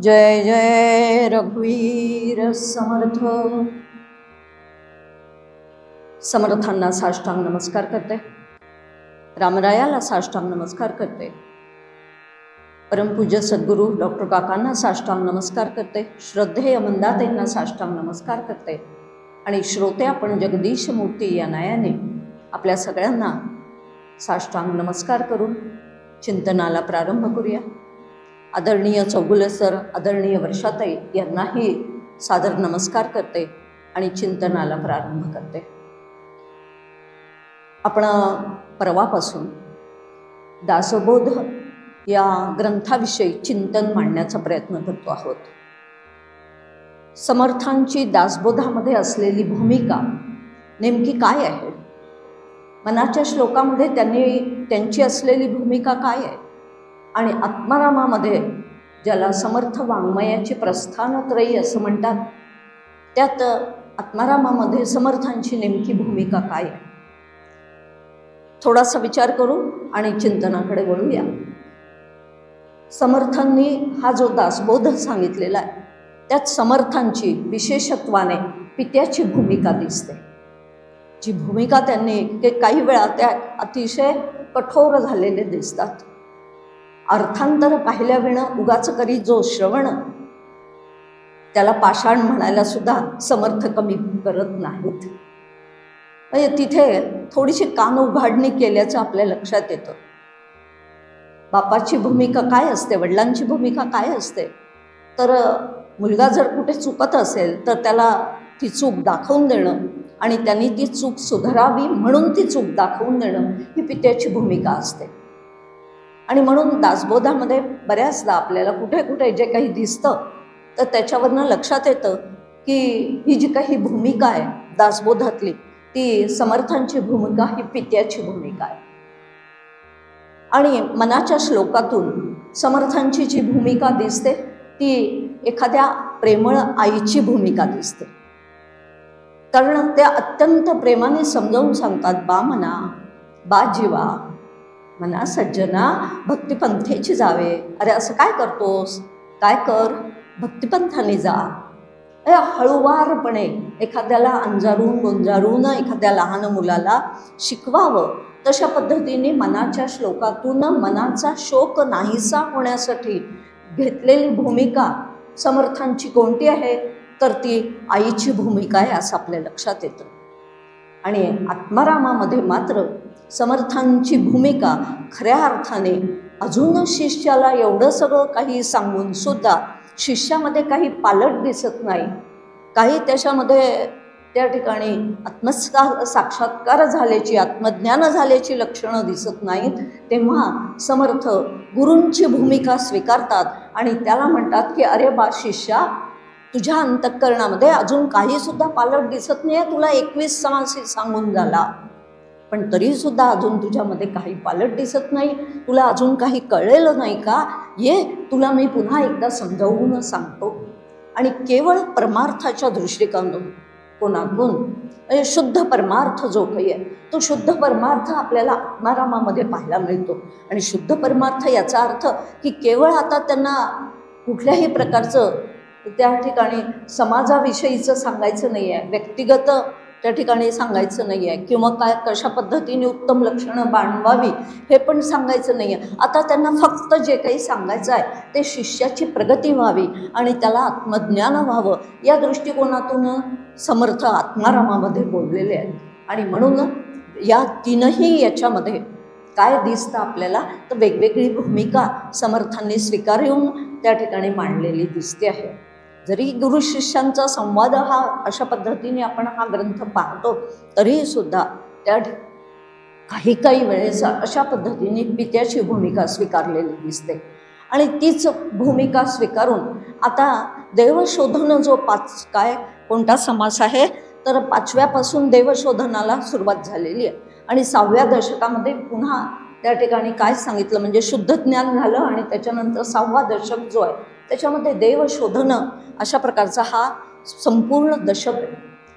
जय जय रघुवीर समर्थ। समर्थांना साष्टांग नमस्कार करते, रामरायाला साष्टांग नमस्कार करते, परमपूज्य सद्गुरू डॉक्टर काकांना साष्टांग नमस्कार करते, श्रद्धेय मंदाताईंना साष्टांग नमस्कार करते आणि श्रोते आपण जगदीश मूर्ती या नायाने आपल्या सगळ्यांना साष्टांग नमस्कार करून चिंतनाला प्रारंभ करूया। आदरणीय चौगुले सर, आदरणीय वर्षाताई यांनाही सादर नमस्कार करते आणि चिंतनाला प्रारंभ करते। आपण परवापासून दासबोध या ग्रंथाविषयी चिंतन मांडण्याचा प्रयत्न करतो आहोत। समर्थांची दासबोधामध्ये असलेली भूमिका नेमकी काय आहे? मनाच्या श्लोकामध्ये त्यांची असलेली भूमिका काय आहे? आणि आत्मारामामध्ये ज्याला समर्थ वाङ्मयाची प्रस्थानत्रयी असं म्हणतात, त्यात आत्मारामामध्ये समर्थांची नेमकी भूमिका काय आहे? थोडासा विचार करू आणि चिंतनाकडे वळूया। समर्थांनी हा जो दासबोध सांगितलेला आहे त्यात समर्थांची विशेषत्वाने पित्याची भूमिका दिसते। जी भूमिका त्यांनी काही वेळा त्या अतिशय कठोर झालेले दिसतात। अर्थांतर पाहिल्याविना उगाच करी जो श्रवण, त्याला पाषाण म्हणायला सुद्धा समर्थ कमी करत नाहीत। म्हणजे तिथे थोडीशी कान उघाडणी केल्याचं आपल्या लक्षात येतं। बापाची भूमिका काय असते, वडिलांची भूमिका काय असते, तर मुलगा जर कुठे चुकत असेल तर त्याला ती चूक दाखवून देणं आणि त्यांनी ती चूक सुधारावी म्हणून ती चूक दाखवून देणं ही पित्याची भूमिका असते। आणि म्हणून दासबोधामध्ये बऱ्याचदा आपल्याला कुठे कुठे जे काही दिसतं तर त्याच्यावरनं लक्षात येतं की ही जी काही भूमिका आहे दासबोधातली, ती समर्थांची भूमिका ही पित्याची भूमिका आहे। आणि मनाच्या श्लोकातून समर्थांची जी भूमिका दिसते ती एखाद्या प्रेमळ आईची भूमिका दिसते। कारण त्या अत्यंत प्रेमाने समजावून सांगतात, बा मना, बा जीवा, मना सज्जना, भक्तिपंथेची जावे। अरे असं काय करतोस, काय कर, भक्तिपंथाने जा। हळूवारपणे एखाद्याला अंजारून गोंजारून एखाद्या लहान मुलाला शिकवावं, तशा पद्धतीने मनाच्या श्लोकातून मनाचा शोक नाहीसा होण्यासाठी घेतलेली भूमिका समर्थांची कोणती आहे, तर ती आईची भूमिका आहे असं आपल्या लक्षात येतं। आणि आत्मारामामध्ये मात्र समर्थांची भूमिका खऱ्या अर्थाने अजून शिष्याला एवढं सगळं काही सांगून सुद्धा शिष्यामध्ये काही पालट दिसत नाही, काही त्याच्यामध्ये त्या ठिकाणी साक्षात्कार झाल्याची, आत्मज्ञान झाल्याची लक्षणं दिसत नाहीत। तेव्हा समर्थ गुरूंची भूमिका स्वीकारतात आणि त्याला म्हणतात की अरे बा शिष्या, तुझ्या अंतःकरणामध्ये अजून काही सुद्धा पालट दिसत नाही आहे। तुला 21 समासी सांगून झाला, पण तरीसुद्धा अजून तुझ्यामध्ये काही पालट दिसत नाही, तुला अजून काही कळलेलं नाही का? ये तुला मी पुन्हा एकदा समजावून सांगतो। आणि केवळ परमार्थाच्या दृष्टिकोनातून कोणातून शुद्ध परमार्थ जो काही आहे तो शुद्ध परमार्थ आपल्याला आत्मारामामध्ये पाहायला मिळतो। आणि शुद्ध परमार्थ याचा अर्थ की केवळ आता त्यांना कुठल्याही प्रकारचं त्या ठिकाणी समाजाविषयीचं सांगायचं नाही आहे, व्यक्तिगत त्या ठिकाणी सांगायचं नाही आहे, किंवा काय कशा पद्धतीने उत्तम लक्षणं बाणवावी हे पण सांगायचं नाही आहे। आता त्यांना फक्त जे काही सांगायचं आहे ते शिष्याची प्रगती व्हावी आणि त्याला आत्मज्ञान व्हावं, या दृष्टिकोनातून समर्थ आत्मारामामध्ये बोललेले आहेत। आणि म्हणून या तीनही याच्यामध्ये काय दिसतं आपल्याला, तर वेगवेगळी भूमिका समर्थांनी स्वीकारून त्या ठिकाणी मांडलेली दिसते आहे। जरी गुरु शिष्यांचा संवाद हा अशा पद्धतीने आपण हा ग्रंथ पाहतो तरीसुद्धा त्या काही वेळेस अशा पद्धतीने पित्याची भूमिका स्वीकारलेली दिसते। आणि तीच भूमिका स्वीकारून आता देवशोधन जो कोणता समास आहे, तर 5व्यापासून देवशोधनाला सुरुवात झालेली आहे आणि 6व्या दशकामध्ये पुन्हा त्या ठिकाणी काय सांगितलं म्हणजे शुद्ध ज्ञान झालं आणि त्याच्यानंतर 6वा दशक जो आहे त्याच्यामध्ये देवशोधन अशा प्रकारचा हा संपूर्ण दशक आहे।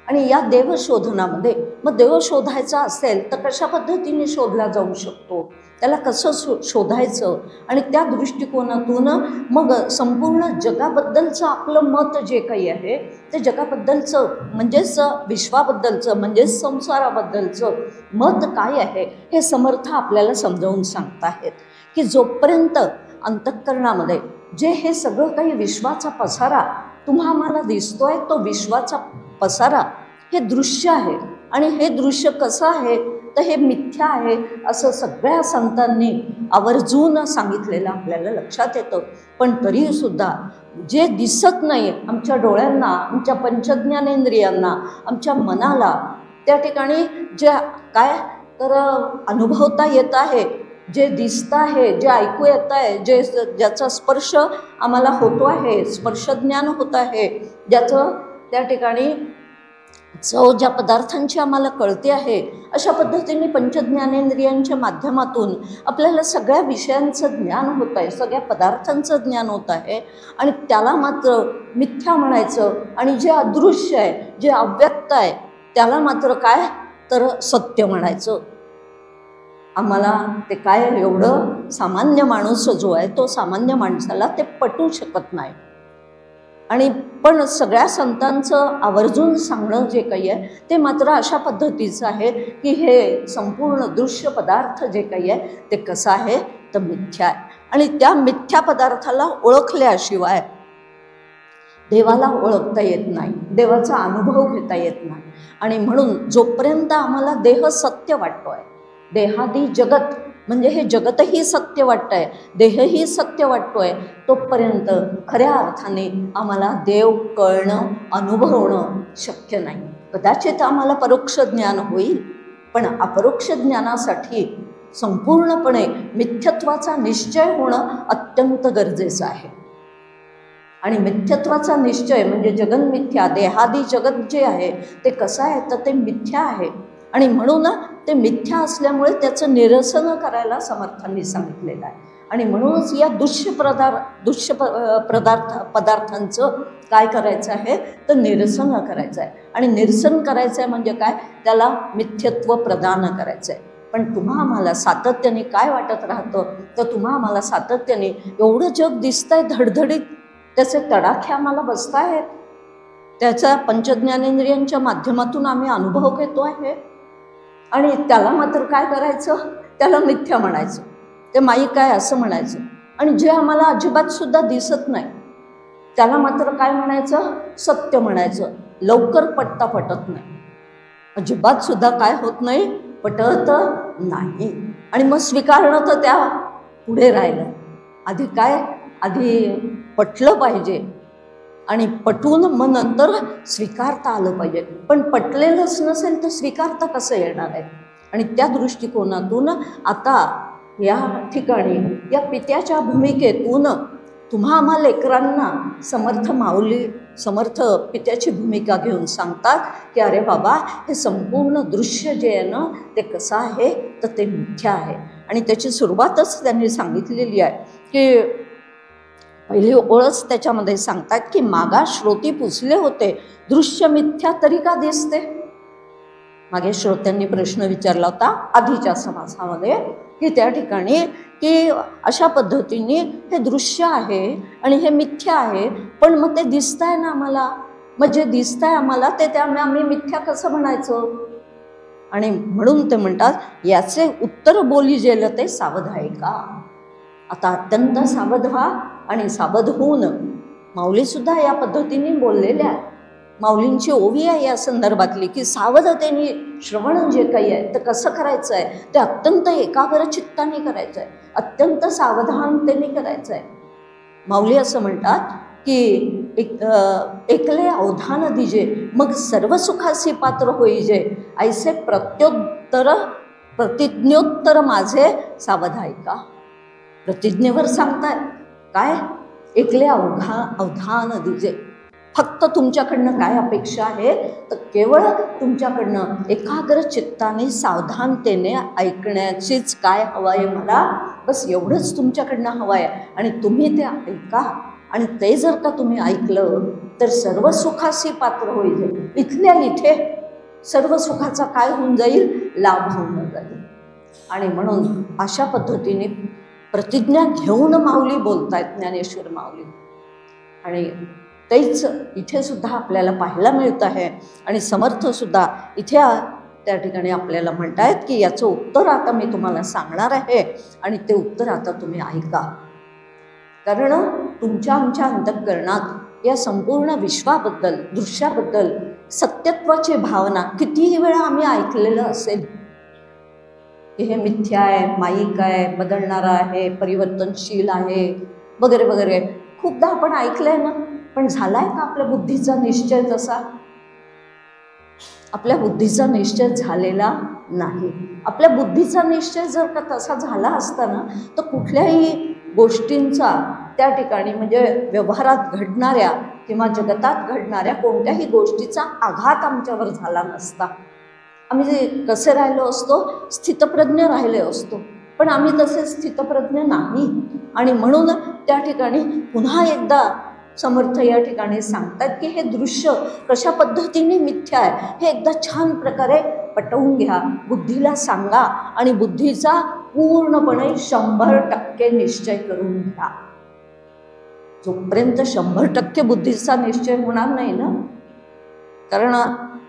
आणि या देवशोधनामध्ये मग देव शोधायचा असेल तर कशा पद्धतीने शोधला जाऊ शकतो, त्याला कसं शोधायचं, आणि त्या दृष्टिकोनातून मग संपूर्ण जगाबद्दलचं आपलं मत जे काही आहे ते जगाबद्दलचं म्हणजेच विश्वाबद्दलचं म्हणजेच संसाराबद्दलचं मत काय आहे हे समर्थ आपल्याला समजावून सांगताहेत की जोपर्यंत अंतःकरणामध्ये जे हे सगळं काही विश्वाचा पसारा तुम्हा आम्हाला दिसतोय तो विश्वाचा पसारा हे दृश्य आहे, आणि हे दृश्य कसं आहे तर हे मिथ्या आहे असं सगळ्या संतांनी आवर्जून सांगितलेलं आपल्याला लक्षात येतं. पण तरीसुद्धा जे दिसत नाही आमच्या डोळ्यांना, आमच्या पंचज्ञानेंद्रियांना, आमच्या मनाला, त्या ठिकाणी जे काय तर अनुभवता येत आहे, जे दिसतं आहे, जे ऐकू येत आहे, जे ज्याचा स्पर्श आम्हाला होतो आहे, स्पर्शज्ञान होत आहे, ज्याचं त्या ठिकाणी चव ज्या पदार्थांची आम्हाला कळते आहे, अशा पद्धतीने पंचज्ञानेंद्रियांच्या माध्यमातून आपल्याला सगळ्या विषयांचं ज्ञान होत आहे, सगळ्या पदार्थांचं ज्ञान होत आहे, आणि त्याला मात्र मिथ्या म्हणायचं, आणि जे अदृश्य आहे, जे अव्यक्त आहे त्याला मात्र काय तर सत्य म्हणायचं. आम्हाला ते काय एवढं सामान्य माणूस जो आहे तो सामान्य माणसाला ते पटू शकत नाही. आणि पण सगळ्या संतांचं आवर्जून सांगणं जे काही आहे ते मात्र अशा पद्धतीचं आहे की हे संपूर्ण दृश्य पदार्थ जे काही आहे ते कसं आहे तर मिथ्या आहे, आणि त्या मिथ्या पदार्थाला ओळखल्याशिवाय देवाला ओळखता येत नाही, देवाचा अनुभव घेता येत नाही. आणि म्हणून जोपर्यंत आम्हाला देह सत्य वाटतो आहे, देहादी जगत म्हणजे हे जगतही सत्य वाटतं आहे, देहही सत्य वाटतो आहे, तोपर्यंत खऱ्या अर्थाने आम्हाला देव कळणं, अनुभवणं शक्य नाही. कदाचित आम्हाला परोक्ष ज्ञान होईल, पण अपरोक्ष ज्ञानासाठी संपूर्णपणे मिथ्यत्वाचा निश्चय होणं अत्यंत गरजेचं आहे. आणि मिथ्यत्वाचा निश्चय म्हणजे जगन्मिथ्या, देहादी जगत जे आहे ते कसं आहे तर ते मिथ्या आहे, आणि म्हणून ते मिथ्या असल्यामुळे त्याचं निरसन करायला समर्थांनी सांगितलेलं आहे. आणि म्हणूनच या पदार्थांचं काय करायचं आहे तर निरसन करायचं आहे, आणि निरसन करायचं आहे म्हणजे काय, त्याला मिथ्यत्व प्रदान करायचं आहे. पण तुम्हा आम्हाला सातत्याने काय वाटत राहतं तर तुम्हा आम्हाला सातत्याने एवढं जग दिसतंय धडधडीत, त्याचे तडाखे आम्हाला बसत आहेत, त्याचा पंचज्ञानेंद्रियांच्या माध्यमातून आम्ही अनुभव घेतो आहे, आणि त्याला मात्र काय करायचं, त्याला मिथ्या म्हणायचं, ते माईक आहे असं म्हणायचं. आणि जे आम्हाला अजिबात सुद्धा दिसत नाही त्याला मात्र काय म्हणायचं, सत्य म्हणायचं. लवकर पटत नाही, अजिबात सुद्धा काय होत नाही, पटत नाही. आणि मग स्वीकारणं तर त्या पुढे राहिलं. आधी पटलं पाहिजे, आणि पटून मग नंतर स्वीकारता आलं पाहिजे. पण पटलेलंच नसेल तर स्वीकारता कसं येणार आहे. आणि त्या दृष्टिकोनातून आता या ठिकाणी या पित्याच्या भूमिकेतून तुम्हा आम्हा लेकरांना समर्थ पित्याची भूमिका घेऊन सांगतात की अरे बाबा हे संपूर्ण दृश्य जे आहे ना ते कसं आहे तर ते मिथ्या आहे. आणि त्याची सुरुवातच त्यांनी सांगितलेली आहे की पहिली ओळच त्याच्यामध्ये सांगतात की मागा श्रोती पुसले होते, दृश्य मिथ्या तरी का दिसते. मागे श्रोत्यांनी प्रश्न विचारला होता आधीच्या समासामध्ये की त्या ठिकाणी की अशा पद्धतीने हे दृश्य आहे आणि हे मिथ्या आहे, पण मग ते दिसतंय ना आम्हाला, मग जे दिसतंय आम्हाला ते त्यामुळे आम्ही मिथ्या कसं म्हणायचं. आणि म्हणून ते म्हणतात याचे उत्तर बोली जेलं ते सावध आहे का. आता अत्यंत सावध व्हा, आणि सावध होऊन माऊलीसुद्धा या पद्धतीने बोललेल्या आहे. माऊलींची ओवी आहे या संदर्भातली की सावधतेने श्रवण जे काही आहे तर कसं करायचं आहे ते अत्यंत एकाग्र चित्ताने करायचं आहे, अत्यंत सावधानतेने करायचं आहे. माऊली असं म्हणतात की एकले अवधान दिजे मग सर्व सुखासी पात्र होईजे, ऐसे प्रतिज्ञोत्तर माझे सावध ऐका. प्रतिज्ञेवर सांगतायत काय, एकले अवधान दिजे, फक्त तुमच्याकडनं काय अपेक्षा आहे तर केवळ तुमच्याकडनं एकाग्र चित्ताने सावधानतेने ऐकण्याचीच काय हवं आहे मला, बस एवढंच तुमच्याकडनं हवं आहे. आणि तुम्ही ते ऐका, आणि ते जर का तुम्ही ऐकलं तर सर्व सुखासी पात्र होईल. इथल्या इथे सर्व सुखाचा काय होऊन जाईल, लाभ होऊन जाईल. आणि म्हणून अशा पद्धतीने प्रतिज्ञा घेऊन माऊली बोलतायत ज्ञानेश्वर माऊली. आणि तेच इथे सुद्धा आपल्याला पाहायला मिळत आहे. आणि समर्थ सुद्धा इथे त्या ठिकाणी आपल्याला म्हणतायत की याचं उत्तर आता मी तुम्हाला सांगणार आहे आणि ते उत्तर आता तुम्ही ऐका. कारण तुमच्या आमच्या अंतःकरणात या संपूर्ण विश्वाबद्दल, दृश्याबद्दल सत्यत्वाची भावना कितीही वेळा आम्ही ऐकलेलं असेल की हे मिथ्या आहे, माईक आहे, बदलणारा आहे, परिवर्तनशील आहे वगैरे वगैरे. खूपदा आपण ऐकलंय ना, पण झालाय का आपल्या बुद्धीचा निश्चय तसा? आपल्या बुद्धीचा निश्चय झालेला नाही. आपल्या बुद्धीचा निश्चय जर का तसा झाला असता ना, तर कुठल्याही गोष्टींचा त्या ठिकाणी म्हणजे व्यवहारात घडणाऱ्या किंवा जगतात घडणाऱ्या कोणत्याही गोष्टीचा आघात आमच्यावर झाला नसता. आम्ही कसे राहिलो असतो, स्थितप्रज्ञ राहिले असतो. पण आम्ही तसे स्थितप्रज्ञ नाही. आणि म्हणून त्या ठिकाणी पुन्हा एकदा समर्थ या ठिकाणी सांगतात की हे दृश्य कशा पद्धतीने मिथ्या आहे हे एकदा छान प्रकारे पटवून घ्या, बुद्धीला सांगा आणि बुद्धीचा पूर्णपणे 100% निश्चय करून घ्या. जोपर्यंत 100% बुद्धीचा निश्चय होणार नाही ना, कारण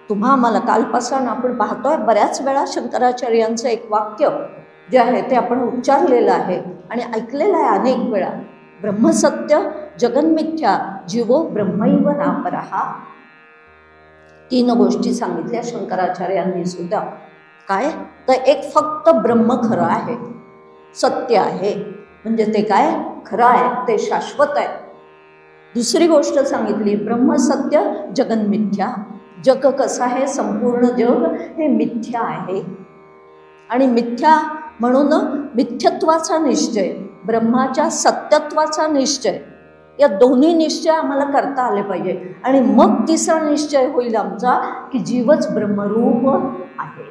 तुम्हा मला कालपासून आपण पाहतोय बऱ्याच वेळा शंकराचार्यांचं एक वाक्य जे आहे ते आपण उच्चारलेलं आहे आणि ऐकलेलं आहे अनेक वेळा. ब्रह्मसत्य जगन्मिथ्या जीवो ब्रह्मैव नापरहा. 3 गोष्टी सांगितल्या शंकराचार्यांनी सुद्धा. काय तर एक फक्त ब्रह्म खरं आहे, सत्य आहे, म्हणजे ते काय खरं आहे, ते शाश्वत आहे. दुसरी गोष्ट सांगितली ब्रह्मसत्य जगन्मिथ्या. जग कसं आहे, संपूर्ण जग हे मिथ्या आहे. आणि मिथ्या म्हणून मिथ्यत्वाचा निश्चय, ब्रह्माच्या सत्यत्वाचा निश्चय, या दोन्ही निश्चय आम्हाला करता आले पाहिजे. आणि मग तिसरा निश्चय होईल आमचा की जीवच ब्रह्मरूप आहे.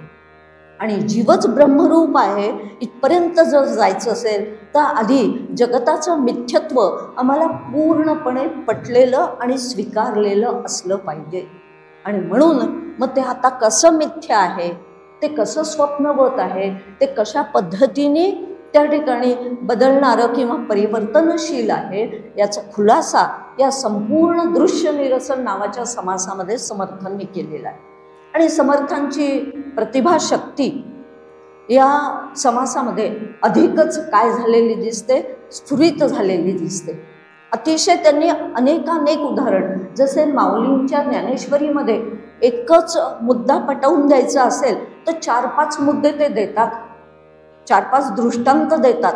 आणि जीवच ब्रह्मरूप आहे इथपर्यंत जर जायचं असेल तर आधी जगताचं मिथ्यत्व आम्हाला पूर्णपणे पटलेलं आणि स्वीकारलेलं असलं पाहिजे. आणि म्हणून मग ते आता कसं मिथ्या आहे, ते कसं स्वप्नवत आहे, ते कशा पद्धतीने त्या ठिकाणी बदलणारं किंवा परिवर्तनशील आहे याचा खुलासा या संपूर्ण दृश्य निरसन नावाच्या समासामध्ये समर्थांनी केलेला आहे. आणि समर्थांची प्रतिभाशक्ती या समासामध्ये अधिकच काय झालेली दिसते, स्फुरित झालेली दिसते. अतिशय त्यांनी अनेकानेक उदाहरण, जसे माऊलींच्या ज्ञानेश्वरीमध्ये एकच मुद्दा पटवून द्यायचा असेल तर 4-5 मुद्दे ते देतात, 4-5 दृष्टांत देतात.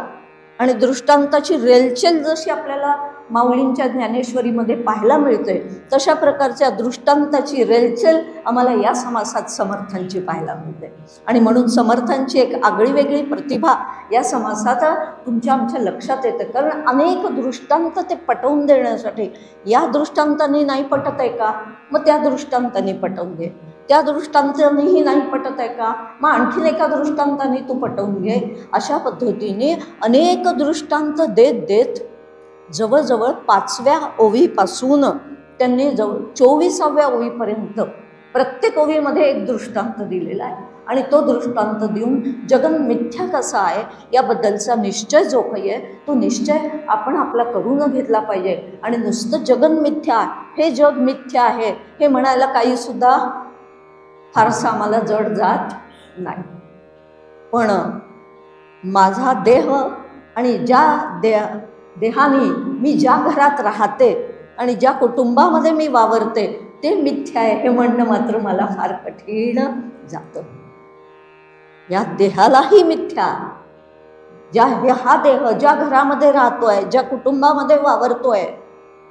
आणि दृष्टांताची रेलचेल जशी आपल्याला माऊलींच्या ज्ञानेश्वरीमध्ये पाहायला मिळते तशा प्रकारच्या दृष्टांताची रेलचेल आम्हाला या समासात समर्थांची पाहायला मिळते. आणि म्हणून समर्थांची एक आगळी वेगळी प्रतिभा या समासात तुमच्या आमच्या लक्षात येते. कारण अनेक दृष्टांत ते पटवून देण्यासाठी, या दृष्टांतांनी नाही पटत आहे का, मग त्या दृष्टांतांनी पटवून घे, त्या दृष्टांतानेही नाही पटत आहे का, मग आणखीन एका दृष्टांताने तू पटवून घे. अशा पद्धतीने अनेक दृष्टांत देत देत जवळजवळ 5व्या ओवीपासून त्यांनी 24व्या ओवीपर्यंत प्रत्येक ओवीमध्ये एक दृष्टांत दिलेला आहे. आणि तो दृष्टांत देऊन जगन मिथ्या कसा आहे याबद्दलचा निश्चय जो काही आहे तो निश्चय आपण आपला करून घेतला पाहिजे. आणि नुसतं जगन मिथ्या, हे जग मिथ्या आहे हे म्हणायला काहीसुद्धा फारसा आम्हाला जड जात नाही. पण माझा देह आणि ज्या देहाने मी ज्या घरात राहते आणि ज्या कुटुंबामध्ये मी वावरते ते मिथ्या आहे हे म्हणणं मात्र मला फार कठीण जातं. या देहालाही मिथ्या, हा देह ज्या घरामध्ये राहतोय, ज्या कुटुंबामध्ये वावरतोय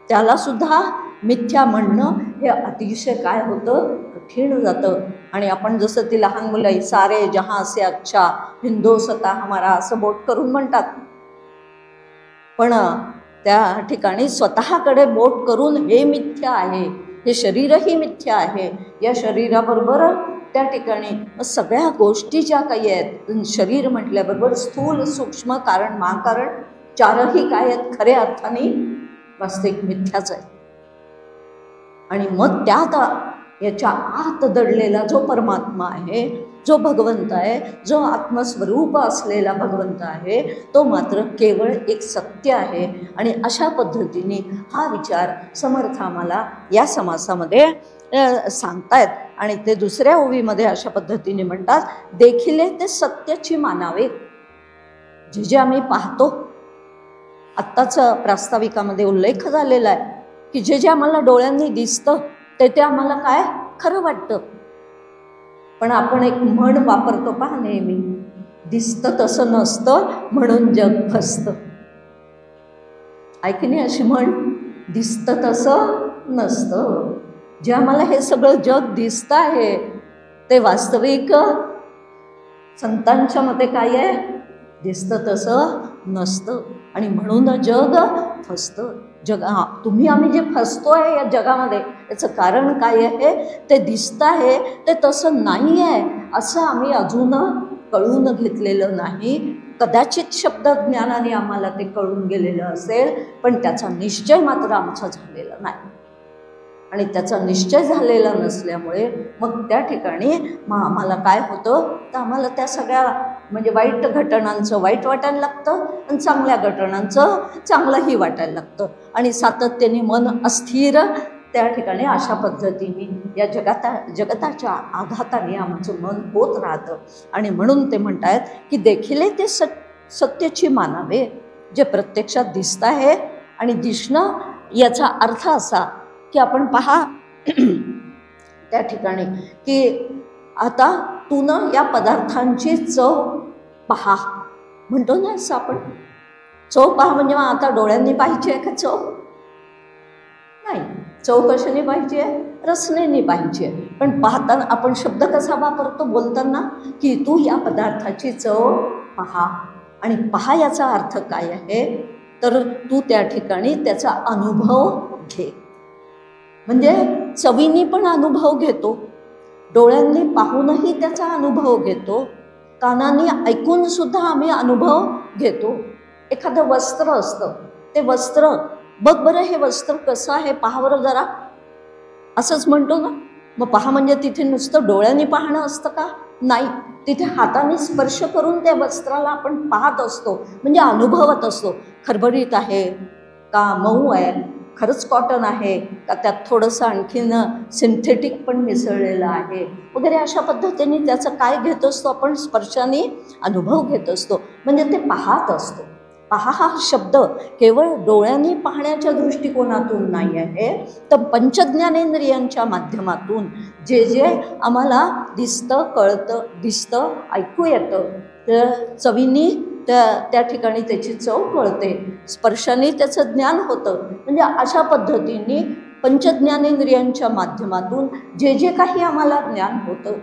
त्याला सुद्धा मिथ्या म्हणणं हे अतिशय काय होतं, कठीण जातं. आणि आपण जसं ती लहान मुलं सारे जहां से अच्छा हिंदोसता हमारा असं बोट करून म्हणतात, पण त्या ठिकाणी स्वतःकडे बोट करून हे मिथ्या आहे, हे शरीरही मिथ्या आहे, या शरीराबरोबर त्या ठिकाणी सगळ्या गोष्टी ज्या काही आहेत, शरीर म्हटल्याबरोबर स्थूल सूक्ष्म कारण महाकारण चारही काय आहेत खऱ्या अर्थाने वास्तविक मिथ्याच आहेत. आणि मग त्यात याच्या आत दडलेला जो परमात्मा आहे, जो भगवंत आहे, जो आत्मस्वरूप असलेला भगवंत आहे, तो मात्र केवळ एक सत्य आहे. आणि अशा पद्धतीने हा विचार समर्थ आम्हाला या समासामध्ये सांगतायत. आणि ते दुसऱ्या ओवीमध्ये अशा पद्धतीने म्हणतात, देखिले ते सत्याची मानावे. जे जे आम्ही पाहतो, आत्ताच प्रास्ताविकामध्ये उल्लेख झालेला आहे की जे जे आम्हाला डोळ्यांनी दिसतं ते आम्हाला काय खरं वाटतं. पण आपण एक म्हण वापरतो पहा नेहमी, दिसतं तसं नसतं म्हणून जग फसतं. ऐक नाही अशी म्हण, दिसतं तसं नसतं. जे आम्हाला हे सगळं जग दिसतं आहे ते वास्तविक संतांच्या मते काय आहे, दिसतं तसं नसतं आणि म्हणून जग फसतं. तुम्ही आम्ही जे फसतोय या जगामध्ये याचं कारण काय आहे, ते दिसतं आहे ते तसं नाही आहे असं आम्ही अजून कळून घेतलेलं नाही. कदाचित शब्दज्ञानाने आम्हाला ते कळून गेलेलं असेल, पण त्याचा निश्चय मात्र आमचा झालेला नाही. आणि त्याचा निश्चय झालेला नसल्यामुळे मग त्या ठिकाणी मग आम्हाला काय होतं, तर आम्हाला त्या सगळ्या म्हणजे वाईट घटनांचं वाईट वाटायला लागतं आणि चांगल्या घटनांचं चांगलंही वाटायला लागतं. आणि सातत्याने मन अस्थिर त्या ठिकाणी अशा पद्धतीने या जगताच्या आघाताने आमचं मन होत राहतं. आणि म्हणून ते म्हणतायत की देखिले ते सत्याची मानावे, जे प्रत्यक्षात दिसतं आहे. आणि दिसणं याचा अर्थ असा की आपण पहा त्या ठिकाणी की आता तू न या पदार्थांची चव पहा म्हणतो ना, असं आपण चव पहा म्हणजे मग आता डोळ्यांनी पाहिजे आहे का चव? नाही, चव कशाने पाहिजे, रसनेने पाहिजे. पण पाहताना आपण शब्द कसा वापरतो बोलताना की तू या पदार्थाची चव पहा. आणि पहा याचा अर्थ काय आहे, तर तू त्या ठिकाणी त्याचा अनुभव घे. म्हणजे चवीने पण अनुभव घेतो, डोळ्यांनी पाहूनही त्याचा अनुभव घेतो, कानांनी ऐकून सुद्धा आम्ही अनुभव घेतो. एखादं वस्त्र असतं, ते वस्त्र बघ बरं, हे वस्त्र कसं आहे पहा बरं जरा, असंच म्हणतो ना. मग पहा म्हणजे तिथे नुसतं डोळ्यांनी पाहणं असतं का? नाही, तिथे हाताने स्पर्श करून त्या वस्त्राला आपण पाहत असतो, म्हणजे अनुभवत असतो. खरबरीत आहे का मऊ आहे, खरंच कॉटन आहे का त्यात थोडंसं आणखीन सिंथेटिक पण मिसळलेलं आहे वगैरे, अशा पद्धतीने त्याचं काय घेत असतो आपण, स्पर्शाने अनुभव घेत असतो. म्हणजे ते पाहत असतो. पहा हा शब्द केवळ डोळ्यांनी पाहण्याच्या दृष्टिकोनातून नाही आहे, तर पंचज्ञानेंद्रियांच्या माध्यमातून जे जे आम्हाला दिसतं, कळतं, दिसतं, ऐकू येतं, तर चवीनी त्या ठिकाणी त्याची चव कळते, स्पर्शाने त्याचं ज्ञान होतं. म्हणजे अशा पद्धतीने पंचज्ञानेंद्रियांच्या माध्यमातून जे जे काही आम्हाला ज्ञान होतं.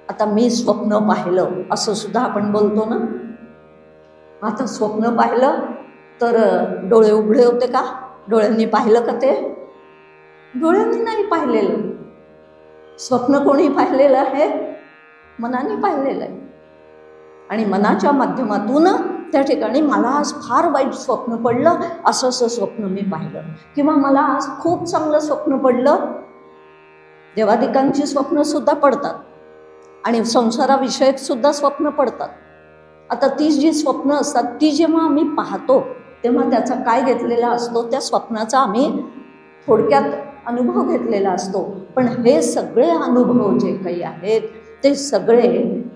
आता मी स्वप्न पाहिलं असं सुद्धा आपण बोलतो ना. आता स्वप्न पाहिलं तर डोळे उघडे होते का? डोळ्यांनी पाहिलं का? ते डोळ्यांनी नाही पाहिलेलं. स्वप्न कोणी पाहिलेलं आहे? मनाने पाहिलेलं आहे. आणि मनाच्या माध्यमातून त्या ठिकाणी मला आज फार वाईट स्वप्न पडलं, असं स्वप्न मी पाहिलं, किंवा मला आज खूप चांगलं स्वप्न पडलं. देवादिकांची स्वप्नसुद्धा पडतात आणि संसाराविषयक सुद्धा स्वप्न पडतात. आता ती जी स्वप्न असतात ती जेव्हा आम्ही पाहतो तेव्हा त्याचा काय घेतलेला असतो, त्या स्वप्नाचा आम्ही थोडक्यात अनुभव घेतलेला असतो. पण हे सगळे अनुभव जे काही आहेत ते सगळे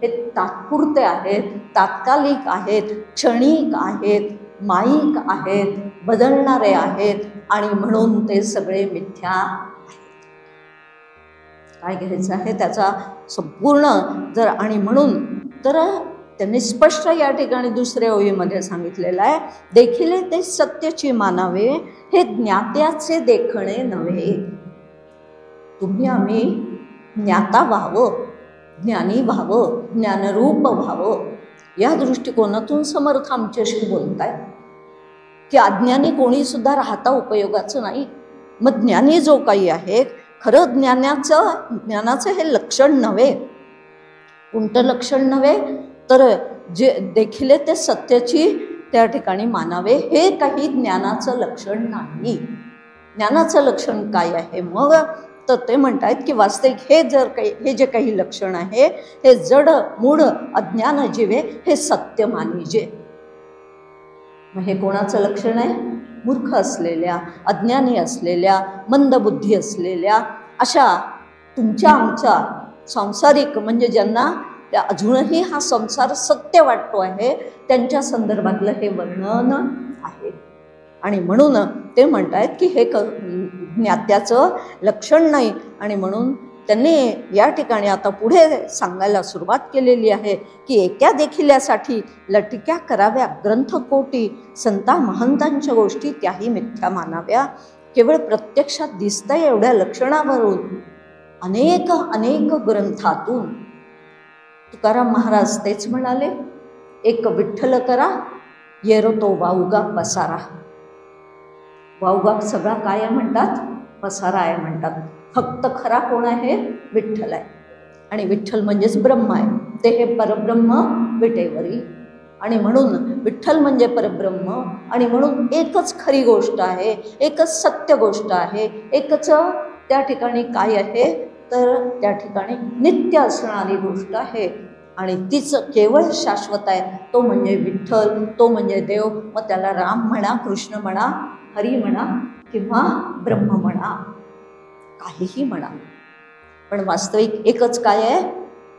हे तात्पुरते आहेत, तात्कालिक आहेत, क्षणिक आहेत, माईक आहेत, बदलणारे आहेत आणि म्हणून ते सगळे मिथ्या आहेत. काय घ्यायचं आहे त्याचा संपूर्ण जर, आणि म्हणून तर त्यांनी स्पष्ट या ठिकाणी दुसऱ्या ओळीमध्ये सांगितलेलं आहे, देखिले ते सत्याची मानावे, हे ज्ञात्याचे देखणे नव्हे. तुम्ही आम्ही ज्ञाता व्हावं, ज्ञानी व्हावं, ज्ञानरूप व्हावं, या दृष्टिकोनातून समर्थ आमच्याशी बोलत आहेत की अज्ञानी कोणीसुद्धा राहता उपयोगाचं नाही. मग ज्ञानी जो काही आहे, खरं ज्ञानाचं हे लक्षण नव्हे. कोणतं लक्षण नव्हे, तर जे देखिले ते सत्याची त्या ठिकाणी मानावे, हे काही ज्ञानाचं लक्षण नाही. ज्ञानाचं लक्षण काय आहे मग? तर ते म्हणतायत की वास्तविक हे जे काही लक्षण आहे हे जड मूढ अज्ञान जीवे हे सत्य मानिजे. मग हे कोणाचं लक्षण आहे? मूर्ख असलेल्या, अज्ञानी असलेल्या, मंदबुद्धी असलेल्या अशा तुमच्या आमच्या सांसारिक म्हणजे ज्यांना अजूनही हा संसार सत्य वाटतो आहे त्यांच्या संदर्भातलं हे वर्णन आहे. आणि म्हणून ते म्हणतायत की हे ज्ञात्याचं लक्षण नाही. आणि म्हणून त्यांनी या ठिकाणी आता पुढे सांगायला सुरुवात केलेली आहे की एका देखिल्यासाठी लटिक्या कराव्या ग्रंथकोटी, संता महंतांच्या गोष्टी त्याही मिथ्या मानाव्या. केवळ प्रत्यक्षात दिसतंय एवढ्या लक्षणावरून अनेक अनेक ग्रंथातून तुकाराम महाराज तेच म्हणाले, एक विठ्ठल करा येरो तो वाऊगा पसारा. वाऊगा सगळा काय आहे म्हणतात? पसारा आहे म्हणतात. फक्त खरा कोण आहे? विठ्ठल आहे. आणि विठ्ठल म्हणजेच ब्रह्म आहे. ते हे परब्रह्म विटेवरी. आणि म्हणून विठ्ठल म्हणजे परब्रह्म. आणि म्हणून एकच खरी गोष्ट आहे, एकच सत्य गोष्ट आहे, एकच त्या ठिकाणी काय आहे तर त्या ठिकाणी नित्य असणारी गोष्ट आहे. आणि तीच केवळ शाश्वत आहे. तो म्हणजे विठ्ठल, तो म्हणजे देव. मग त्याला राम म्हणा, कृष्ण म्हणा, हरी म्हणा किंवा ब्रह्म म्हणा, काहीही म्हणा, पण वास्तविक एकच काय आहे?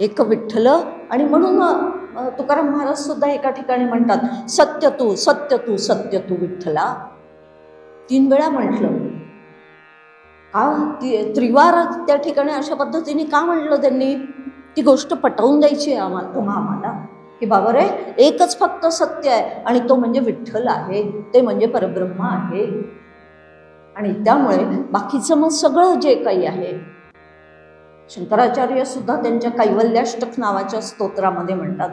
एक विठ्ठल. आणि म्हणून तुकाराम महाराज सुद्धा एका ठिकाणी म्हणतात सत्य तू सत्य तू सत्य तू विठ्ठला. 3 वेळा म्हटलं का? त्रिवार त्या ठिकाणी अशा पद्धतीने का म्हटलं त्यांनी? ती गोष्ट पटवून द्यायची आम्हाला की बाबा रे एकच फक्त सत्य आहे आणि तो म्हणजे विठ्ठल आहे, ते म्हणजे परब्रह्म आहे. आणि त्यामुळे बाकीचं मग सगळं जे काही आहे, शंकराचार्य सुद्धा त्यांच्या कैवल्याष्टक नावाच्या स्तोत्रामध्ये म्हणतात,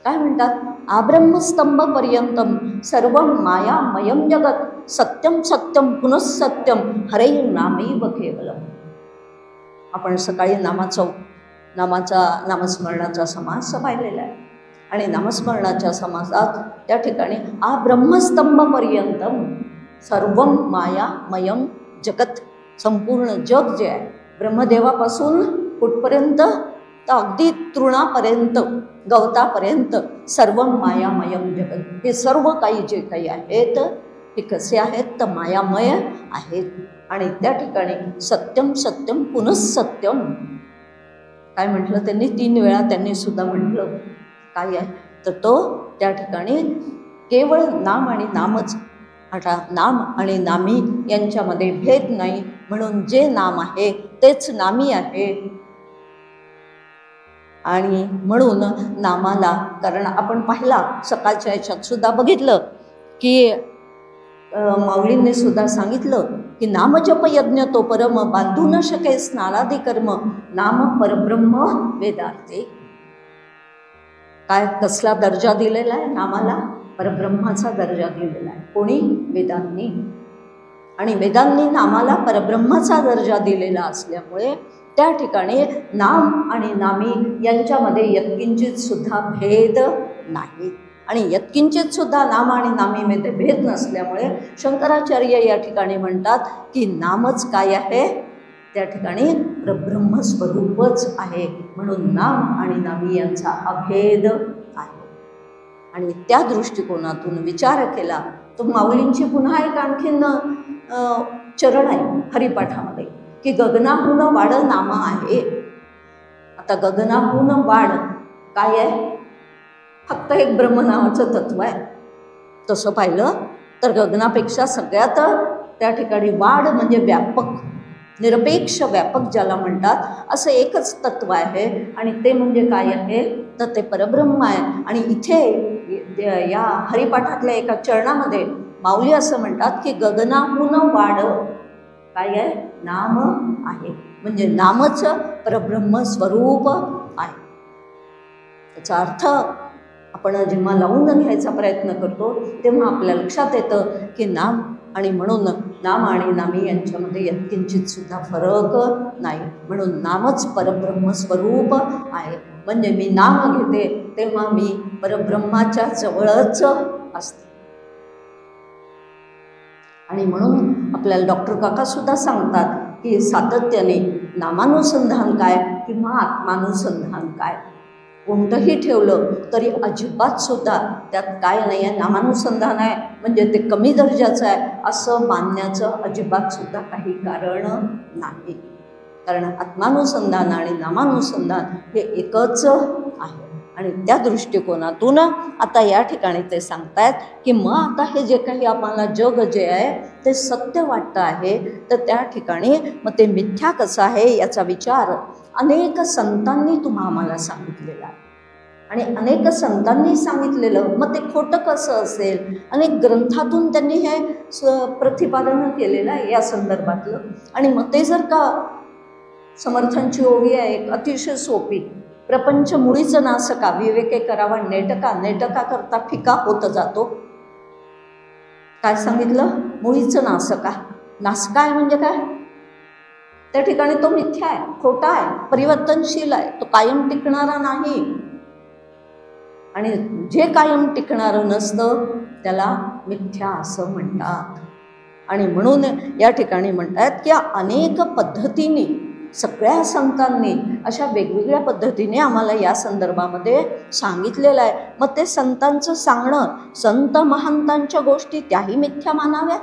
काय म्हणतात? आब्रह्मस्तंभ पर्यंतम सर्व मायामयम जगत सत्यम सत्यम पुनःसत्यम हरे नामैव केवलम. आपण सकाळी नामस्मरणाचा समास पाहिलेला आहे. आणि नामस्मरणाच्या समासात त्या ठिकाणी आब्रह्मस्तंभ पर्यंतम सर्व मायामयम जगत, संपूर्ण जग जे आहे ब्रह्मदेवापासून कुठपर्यंत तर अगदी तृणापर्यंत, गवतापर्यंत सर्व मायामयम जगत, हे सर्व काही जे काही आहेत हे कसे आहेत तर मायामय आहेत. आणि त्या ठिकाणी सत्यम सत्यम पुनःसत्यम काय म्हटलं त्यांनी? 3 वेळा त्यांनी सुद्धा म्हटलं काय आहे तर तो त्या ठिकाणी केवळ नाम आणि नामच. आता नाम आणि नामी यांच्यामध्ये भेद नाही, म्हणून जे नाम आहे तेच नामी आहे. आणि म्हणून नामाला, कारण आपण पाहिला सकाळच्या याच्यात सुद्धा बघितलं की माऊलींनी सुद्धा सांगितलं की नामजप यज्ञ तो परम, बांधू न शके स्नानादी कर्म, नाम परब्रह्म वेदार्थे. काय कसला दर्जा दिलेला आहे नामाला? परब्रह्माचा दर्जा दिलेला आहे. कोणी? वेदांनी. आणि वेदांनी नामाला परब्रह्माचा दर्जा दिलेला असल्यामुळे त्या ठिकाणी नाम आणि नामी यांच्यामध्ये यत्किंचित सुद्धा भेद नाही. आणि यत्किंचित सुद्धा नाम आणि नामीमध्ये भेद नसल्यामुळे शंकराचार्य या ठिकाणी म्हणतात की नामच काय आहे? त्या ठिकाणी परब्रह्म स्वरूपच आहे. म्हणून नाम आणि नामी यांचा अभेद आहे. आणि त्या दृष्टिकोनातून विचार केला तर माऊलींची पुन्हा एक आणखीन चरण आहे हरिपाठामध्ये की गगनाहून वाढ नाम आहे. आता गगनाहून वाढ काय आहे? फक्त एक ब्रह्म नावाचं तत्व आहे. तसं पाहिलं तर गगनापेक्षा सगळ्यात त्या ठिकाणी वाढ म्हणजे व्यापक, निरपेक्ष व्यापक ज्याला म्हणतात असं एकच तत्व आहे. आणि ते म्हणजे काय आहे तर ते परब्रह्म आहे. आणि इथे या हरिपाठातल्या एका चरणामध्ये माऊली असं म्हणतात की गगनाहून वाढ काय आहे? नाम आहे. म्हणजे नामच परब्रह्म स्वरूप आहे. त्याचा अर्थ आपण जेव्हा लावून घ्यायचा प्रयत्न करतो तेव्हा आपल्या लक्षात येतं की नाम, आणि म्हणून नाम आणि नामी यांच्यामध्ये यत्किंचित सुद्धा फरक नाही. म्हणून नामच परब्रह्म स्वरूप आहे. म्हणजे मी नाम घेते तेव्हा मी परब्रह्माच्या जवळच असते. आणि म्हणून आपल्याला डॉक्टर काका सुद्धा सांगतात की सातत्याने नामानुसंधान काय किंवा आत्मानुसंधान काय, कोणतंही ठेवलं तरी अजिबात सुद्धा त्यात काय नाही आहे, नामानुसंधान आहे म्हणजे ते कमी दर्जाचं आहे असं मानण्याचं अजिबात सुद्धा काही कारण नाही. कारण आत्मानुसंधान आणि नामानुसंधान हे एकच आहे. आणि त्या दृष्टिकोनातून आता या ठिकाणी ते सांगतायत की मग आता हे जे काही आम्हाला जग जे आहे ते सत्य वाटतं आहे, तर त्या ठिकाणी मग ते मिथ्या कसं आहे याचा विचार अनेक संतांनी आम्हाला सांगितलेला आहे. आणि अनेक संतांनी सांगितलेलं मग ते खोटं कसं असेल, अनेक ग्रंथातून त्यांनी हे प्रतिपादन केलेलं आहे या संदर्भातलं. आणि मग ते जर का समर्थांची ओवी आहे एक अतिशय सोपी, प्रपंच मुळीच नासका विवेके करावा नेटका, नेटका करता फिका होत जातो. काय सांगितलं? मुळीच नासका. नासका आहे म्हणजे काय? त्या ठिकाणी तो मिथ्या आहे, खोटा आहे, परिवर्तनशील आहे, तो कायम टिकणारा नाही. आणि जे कायम टिकणारं नसतं त्याला मिथ्या असं म्हणतात. आणि म्हणून या ठिकाणी म्हणतात की अनेक पद्धतीने सगळ्या संतांनी अशा वेगवेगळ्या पद्धतीने आम्हाला या संदर्भामध्ये सांगितलेलं आहे. मग ते संतांचं सांगणं, संत महंतांच्या गोष्टी त्याही मिथ्या मानाव्या?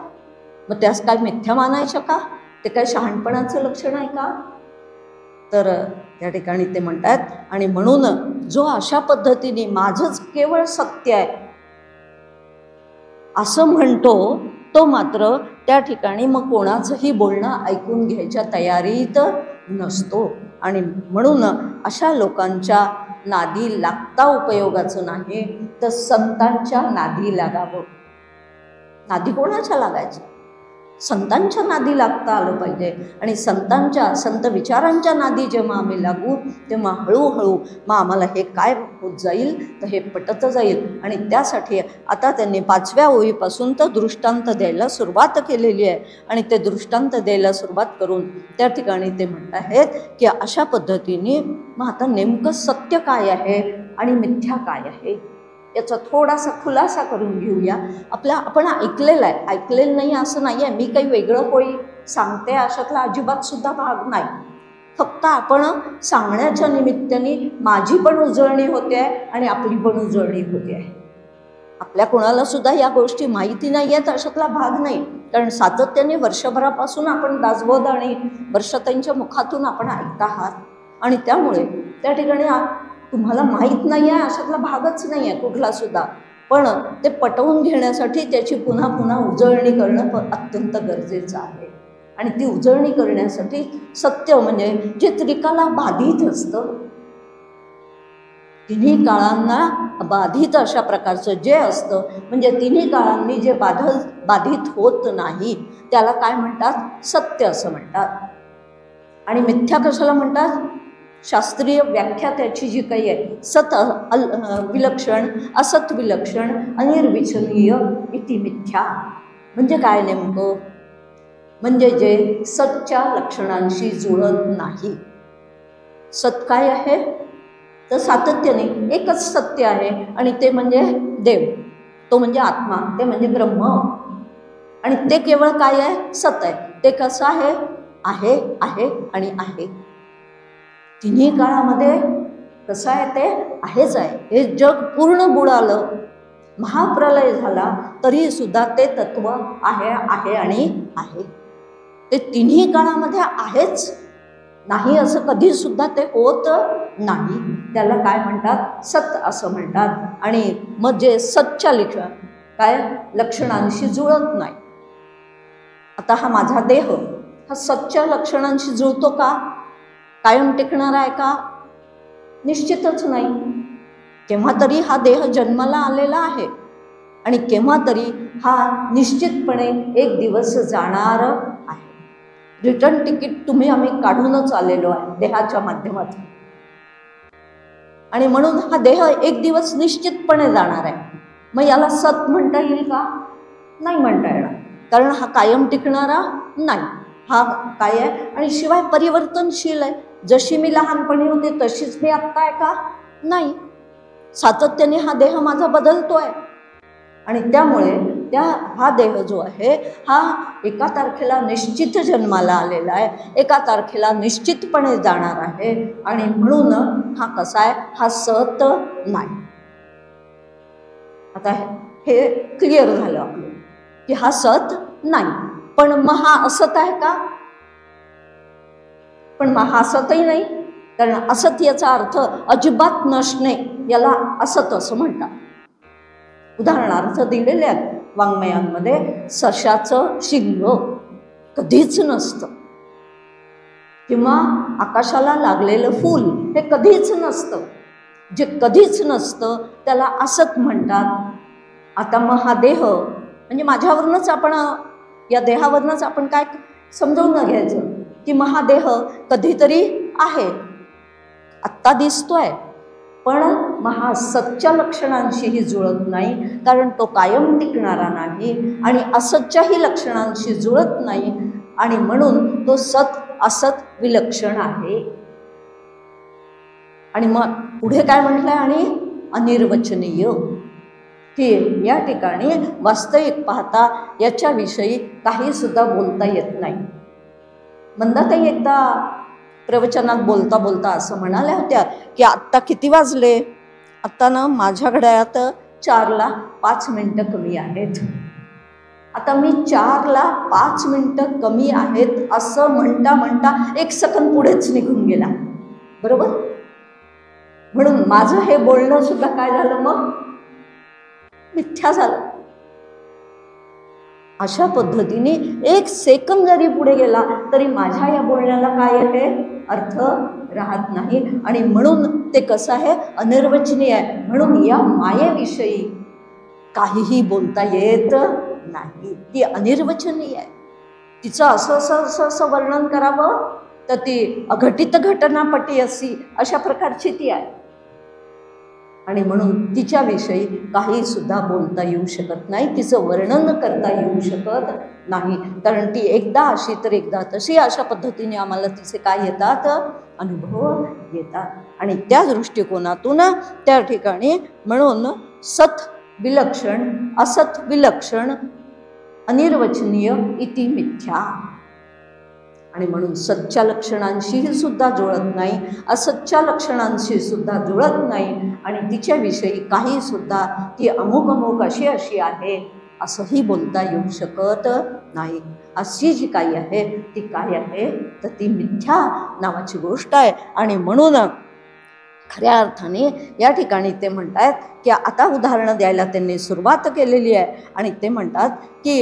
मग त्यास काय मिथ्या मानायच्या का? ते काय शहाणपणाचं लक्षण आहे का? तर त्या ठिकाणी ते म्हणतात आणि म्हणून जो अशा पद्धतीने माझंच केवळ सत्य आहे असं म्हणतो तो मात्र त्या ठिकाणी मग कोणाचंही बोलणं ऐकून घ्यायच्या तयारीत नसतो. आणि म्हणून अशा लोकांच्या नादी लागता उपयोगाचं नाही, तर संतांच्या नादी लागावं. नादी कोणाच्या लागायचं? संतांच्या नादी लागता आलं पाहिजे. आणि संत विचारांच्या नादी जेव्हा आम्ही लागू तेव्हा हळूहळू मग आम्हाला हे काय होत जाईल तर हे पटत जाईल. आणि त्यासाठी आता त्यांनी 5व्या ओळीपासून तर दृष्टांत द्यायला सुरुवात केलेली आहे. आणि ते दृष्टांत द्यायला सुरुवात करून त्या ठिकाणी ते म्हणत आहेत की अशा पद्धतीने मग आता नेमकं सत्य काय आहे आणि मिथ्या काय आहे याचा थोडासा खुलासा करून घेऊया. आपण ऐकलेलं आहे, ऐकलेलं नाही असं नाही आहे, मी काही वेगळं कोणी सांगते अशातला अजिबात सुद्धा भाग नाही. फक्त आपण सांगण्याच्या निमित्ताने माझी पण उजळणी होते आहे आणि आपली पण उजळणी होते आहे. आपल्या कोणाला सुद्धा या गोष्टी माहिती नाही आहेत अशातला भाग नाही. कारण सातत्याने वर्षभरापासून आपण दासबोध आणि वर्षाताईंच्या मुखातून आपण ऐकत आहात. आणि त्यामुळे त्या ठिकाणी तुम्हाला माहीत नाही आहे अशातला भागच नाही आहे कुठला सुद्धा. पण ते पटवून घेण्यासाठी त्याची पुन्हा पुन्हा उजळणी करणं अत्यंत गरजेचं आहे. आणि ती उजळणी करण्यासाठी सत्य म्हणजे जे त्रिकाला बाधित असतं, तिन्ही काळांना बाधित अशा प्रकारचं जे असतं म्हणजे तिन्ही काळांनी जे बाधित होत नाही त्याला काय म्हणतात? सत्य असं म्हणतात. आणि मिथ्या कशाला म्हणतात? शास्त्रीय व्याख्या त्याची जी काही आहे, सत विलक्षण, असत विलक्षण, अनिर्विचनीय इति मिथ्या. म्हणजे काय नेमकं? म्हणजे जे सतच्या लक्षणांशी जुळत नाही. सत काय आहे? तर सातत्याने एकच सत्य आहे आणि ते म्हणजे देव, तो म्हणजे आत्मा, ते म्हणजे ब्रह्म. आणि ते केवळ काय आहे? सत आहे. ते कसं आहे? आहे, आहे आणि आहे. तिन्ही काळामध्ये कसं आहे? ते आहेच आहे. हे जग पूर्ण बुडालं, महाप्रलय झाला तरी सुद्धा ते तत्व आहे, आहे आणि आहे. ते तिन्ही काळामध्ये आहेच, नाही असं कधी सुद्धा ते होत नाही. त्याला काय म्हणतात? सत असं म्हणतात. आणि मग जे सतच्या लक्षणांशी जुळत नाही. आता हा माझा देह हा सतच्या लक्षणांशी जुळतो का? कायम टिकणार आहे का? निश्चितच नाही. केव्हा तरी हा देह जन्माला आलेला आहे आणि केव्हा तरी हा निश्चितपणे एक दिवस जाणार आहे. रिटर्न तिकीट आम्ही काढूनच आलेलो आहे देहाच्या माध्यमातून. आणि म्हणून हा देह एक दिवस निश्चितपणे जाणार आहे. मग याला सत म्हणता येईल का? नाही म्हणता येणार. कारण हा कायम टिकणारा नाही. हा काय आहे? आणि शिवाय परिवर्तनशील आहे. जशी मी लहानपणी होते तशीच मी आत्ता आहे का? नाही. सातत्याने हा देह माझा बदलतो आहे. आणि त्यामुळे हा देह जो आहे हा एका तारखेला निश्चित जन्माला आलेला आहे, एका तारखेला निश्चितपणे जाणार आहे, आणि म्हणून हा कसा आहे, हा सत नाही. आता हे क्लिअर झालं आपलं की हा सत नाही. पण मग हा असत आहे का? पण मग हा असतही नाही, कारण असत याचा अर्थ अजिबात नसणे, याला असत असं म्हणतात. उदाहरणार्थ दिलेले आहेत वाङ्मयांमध्ये. सशाचं शिंग कधीच नसतं, किंवा आकाशाला लागलेलं फूल हे कधीच नसतं. जे कधीच नसतं त्याला असत म्हणतात. आता मग हा देह म्हणजे माझ्यावरूनच आपण, या देहावरूनच आपण काय समजावून घ्यायचं की मग हा देह कधीतरी आहे, आत्ता दिसतोय, पण मग हा सतच्या लक्षणांशीही जुळत नाही, कारण तो कायम टिकणारा नाही, आणि असतच्याही लक्षणांशी जुळत नाही, आणि म्हणून तो सत असत विलक्षण आहे. आणि मग पुढे काय म्हटलंय, आणि अनिर्वचनीय, की या ठिकाणी वास्तविक पाहता याच्याविषयी काही सुद्धा बोलता येत नाही. मंदाताई एकदा प्रवचनात बोलता बोलता असं म्हणाल्या होत्या की आत्ता किती वाजले, आत्ता ना माझ्या घड्याळात 4ला 5 मिनटं कमी आहेत. आता मी 4ला 5 मिनटं कमी आहेत असं म्हणता म्हणता 1 सेकंद पुढेच निघून गेला, बरोबर. म्हणून माझं हे बोलणं सुद्धा काय झालं, मग मिथ्या झालं. अशा पद्धतीने 1 सेकंद जरी पुढे गेला तरी माझ्या या बोलण्याला काय आहे, अर्थ राहत नाही, आणि म्हणून ते कसं आहे, अनिर्वचनीय आहे. म्हणून या मायेविषयी काहीही बोलता येत नाही, ती अनिर्वचनीय आहे. तिचं असं असं असं असं वर्णन करावं तर ती अघटित घटनापटी अशी अशा प्रकारची ती आहे, आणि म्हणून तिच्याविषयी काही सुद्धा बोलता येऊ शकत नाही, तिचं वर्णन करता येऊ शकत नाही, कारण ती एकदा अशी तर एकदा तशी, अशा पद्धतीने आम्हाला तिचे काय येतात, अनुभव येतात. आणि त्या दृष्टिकोनातून त्या ठिकाणी म्हणून सत विलक्षण, असत विलक्षण, अनिर्वचनीय इति मिथ्या, आणि म्हणून सच्च्या लक्षणांशीही सुद्धा जुळत नाही, असच्च्या लक्षणांशी सुद्धा जुळत नाही, आणि तिच्याविषयी काही सुद्धा ती अमुक अमुक अशी अशी आहे असंही बोलता येऊ शकत नाही. अशी जी काही आहे ती काय आहे, तर ती मिथ्या नावाची गोष्ट आहे. आणि म्हणून खऱ्या अर्थाने या ठिकाणी ते म्हणतात की आता उदाहरणं द्यायला त्यांनी सुरुवात केलेली आहे, आणि ते म्हणतात की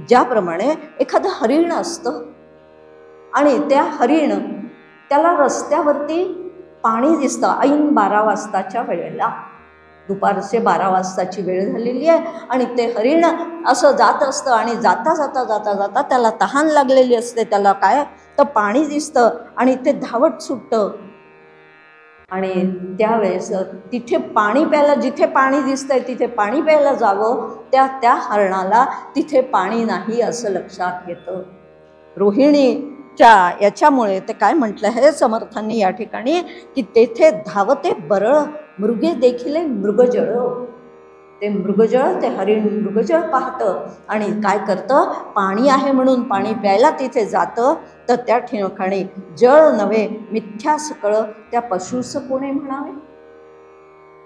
ज्याप्रमाणे एखादं हरिण असतं, आणि त्या हरिण त्याला रस्त्यावरती पाणी दिसतं ऐन 12 वाजताच्या वेळेला, दुपारचे 12 वाजताची वेळ झालेली आहे, आणि ते हरिण असं जात असतं, आणि जाता जाता जाता जाता त्याला तहान लागलेली असते, त्याला काय तर पाणी दिसतं, आणि ते धावत सुटतं, आणि त्यावेळेस तिथे पाणी प्यायला, जिथे पाणी दिसतंय तिथे पाणी प्यायला जावं, त्या हरणाला तिथे पाणी नाही असं लक्षात येतं. रोहिणीच्या याच्यामुळे ते काय म्हटलं आहे समर्थांनी या ठिकाणी, की तेथे धावते बरळ मृगे देखील मृगजळ. ते मृगजळ, ते हरिण मृगजळ पाहतं, आणि काय करतं, पाणी आहे म्हणून पाणी प्यायला तिथे जातं, तर त्या ठिकाणी जळ नव्हे मिथ्या सकळ त्या पशुस कोणे म्हणावे.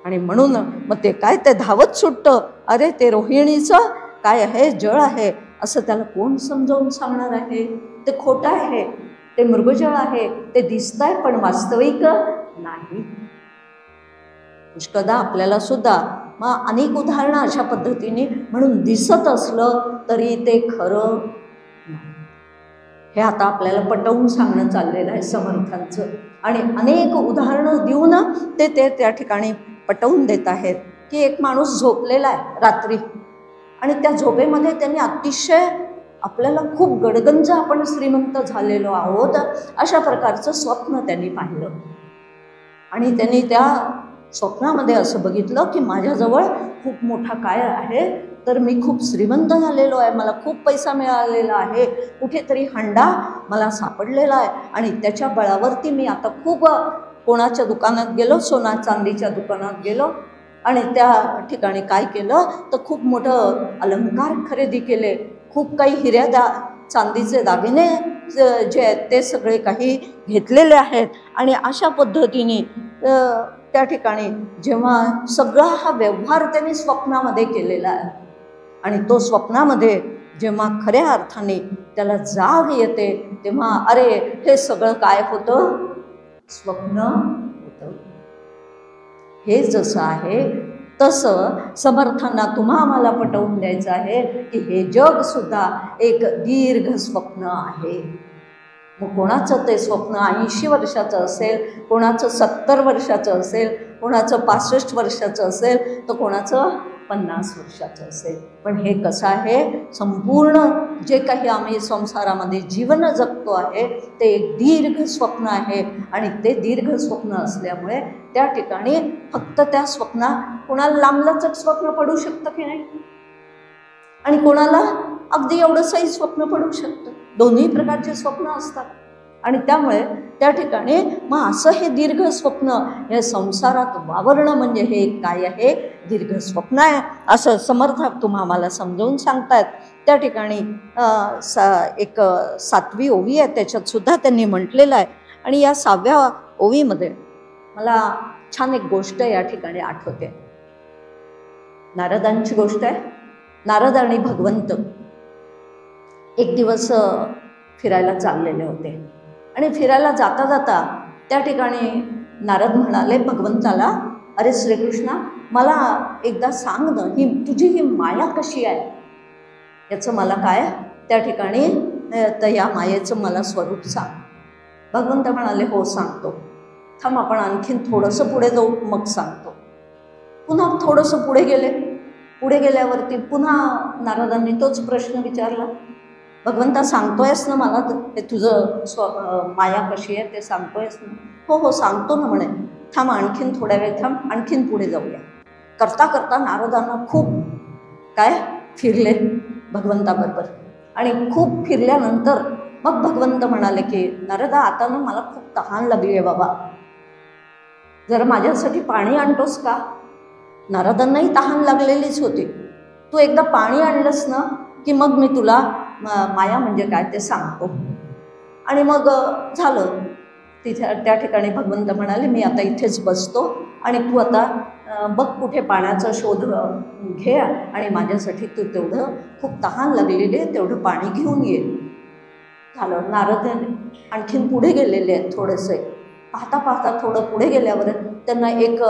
आणि म्हणून मग ते काय, ते धावत सुटतं, अरे ते रोहिणीचं काय आहे, जळ आहे असं त्याला कोण समजावून सांगणार आहे, ते खोटं आहे, ते मृगजळ आहे, ते दिसतंय पण वास्तविक नाही. पुष्कदा आपल्याला सुद्धा मग अनेक उदाहरणं अशा पद्धतीने, म्हणून दिसत असलं तरी ते खरं नाही, हे आता आपल्याला पटवून सांगणं चाललेलं आहे समर्थांचं. आणि अनेक उदाहरणं देऊन ते त्या ठिकाणी पटवून देत आहेत की एक माणूस झोपलेला आहे रात्री, आणि त्या झोपेमध्ये त्यांनी अतिशय आपल्याला खूप गडगंज आपण श्रीमंत झालेलो आहोत अशा प्रकारचं स्वप्न त्यांनी पाहिलं, आणि त्यांनी त्या स्वप्नामध्ये असं बघितलं की माझ्याजवळ खूप मोठा काय आहे, तर मी खूप श्रीमंत झालेलो आहे, मला खूप पैसा मिळालेला आहे, कुठेतरी हंडा मला सापडलेला आहे, आणि त्याच्या बळावरती मी आता खूप कोणाच्या दुकानात गेलो, सोना चांदीच्या दुकानात गेलो, आणि त्या ठिकाणी काय केलं तर खूप मोठं अलंकार खरेदी केले, खूप काही हिऱ्या चांदीचे दागिने जे आहेत ते सगळे काही घेतलेले आहेत. आणि अशा पद्धतीने त्या ठिकाणी जेव्हा सगळा हा व्यवहार त्यांनी स्वप्नामध्ये केलेला आहे आणि तो स्वप्नामध्ये जेव्हा खऱ्या अर्थाने त्याला जाग येते तेव्हा अरे हे सगळं काय होतं, स्वप्न होतं. हे जसं आहे तसं समर्थांना आम्हाला पटवून द्यायचं आहे की हे जग सुद्धा एक दीर्घ स्वप्न आहे. मग कोणाचं ते स्वप्न 80 वर्षाचं असेल, कोणाचं 70 वर्षाचं असेल, कोणाचं 65 वर्षाचं असेल, तर कोणाचं 50 वर्षाचं असेल. पण हे कसं आहे, संपूर्ण जे काही आम्ही संसारामध्ये जीवन जगतो आहे ते एक दीर्घ स्वप्न आहे. आणि ते दीर्घ स्वप्न असल्यामुळे त्या ठिकाणी फक्त त्या कोणाला लांबलचक स्वप्न पडू शकतं की नाही, आणि कोणाला अगदी एवढंसंही स्वप्न पडू शकतं. दोन्ही प्रकारचे स्वप्न असतात. आणि त्यामुळे त्या ठिकाणी मग असं हे दीर्घ स्वप्न हे संसारात वावरणं म्हणजे हे काय आहे, दीर्घ स्वप्न आहे असं समर्थ आम्हाला समजावून सांगतायत. त्या ठिकाणी एक 7वी ओवी आहे, त्याच्यात सुद्धा त्यांनी म्हटलेलं आहे. आणि या 6व्या ओवीमध्ये मला छान एक गोष्ट या ठिकाणी आठवते. नारदांची गोष्ट आहे. नारद आणि भगवंत एक दिवस फिरायला चाललेले होते आणि फिरायला जाता जाता त्या ठिकाणी नारद म्हणाले भगवंताला, अरे श्रीकृष्णा, मला एकदा सांग ना, ही तुझी ही माया कशी आहे याचं मला काय त्या ठिकाणी तर या मायेचं मला स्वरूप सांग. भगवंत म्हणाले हो सांगतो, थांब आपण आणखीन थोडंसं पुढे जाऊ मग सांगतो. पुन्हा थोडंसं पुढे गेले. पुढे गेल्यावरती पुन्हा नारदांनी तोच प्रश्न विचारला, भगवंता सांगतोयस ना मला ते तुझं माया कशी आहे ते सांगतोयस ना. हो हो सांगतो ना म्हणे. थांब आणखीन थोड्या वेळ थांब, आणखीन पुढे जाऊया. करता करता नारदांना खूप काय फिरले भगवंताबरोबर. आणि खूप फिरल्यानंतर मग भगवंत म्हणाले की नारदा, आता ना मला खूप तहान लागली आहे बाबा, जरा माझ्यासाठी पाणी आणतोस का. नारदांनाही तहान लागलेलीच होती. तू एकदा पाणी आणलंस ना की मग मी तुला माया म्हणजे काय ते सांगतो. आणि मग झालं. तिथे त्या ठिकाणी भगवंत म्हणाले मी आता इथेच बसतो आणि तू आता बघ कुठे पाण्याचा शोध घे आणि माझ्यासाठी तू तेवढं खूप तहान लागलेली आहे तेवढं पाणी घेऊन ये. झालं. नारद आणखीन पुढे गेलेले आहेत थोडेसे. पाहता पाहता थोडं पुढे गेल्यावर त्यांना एक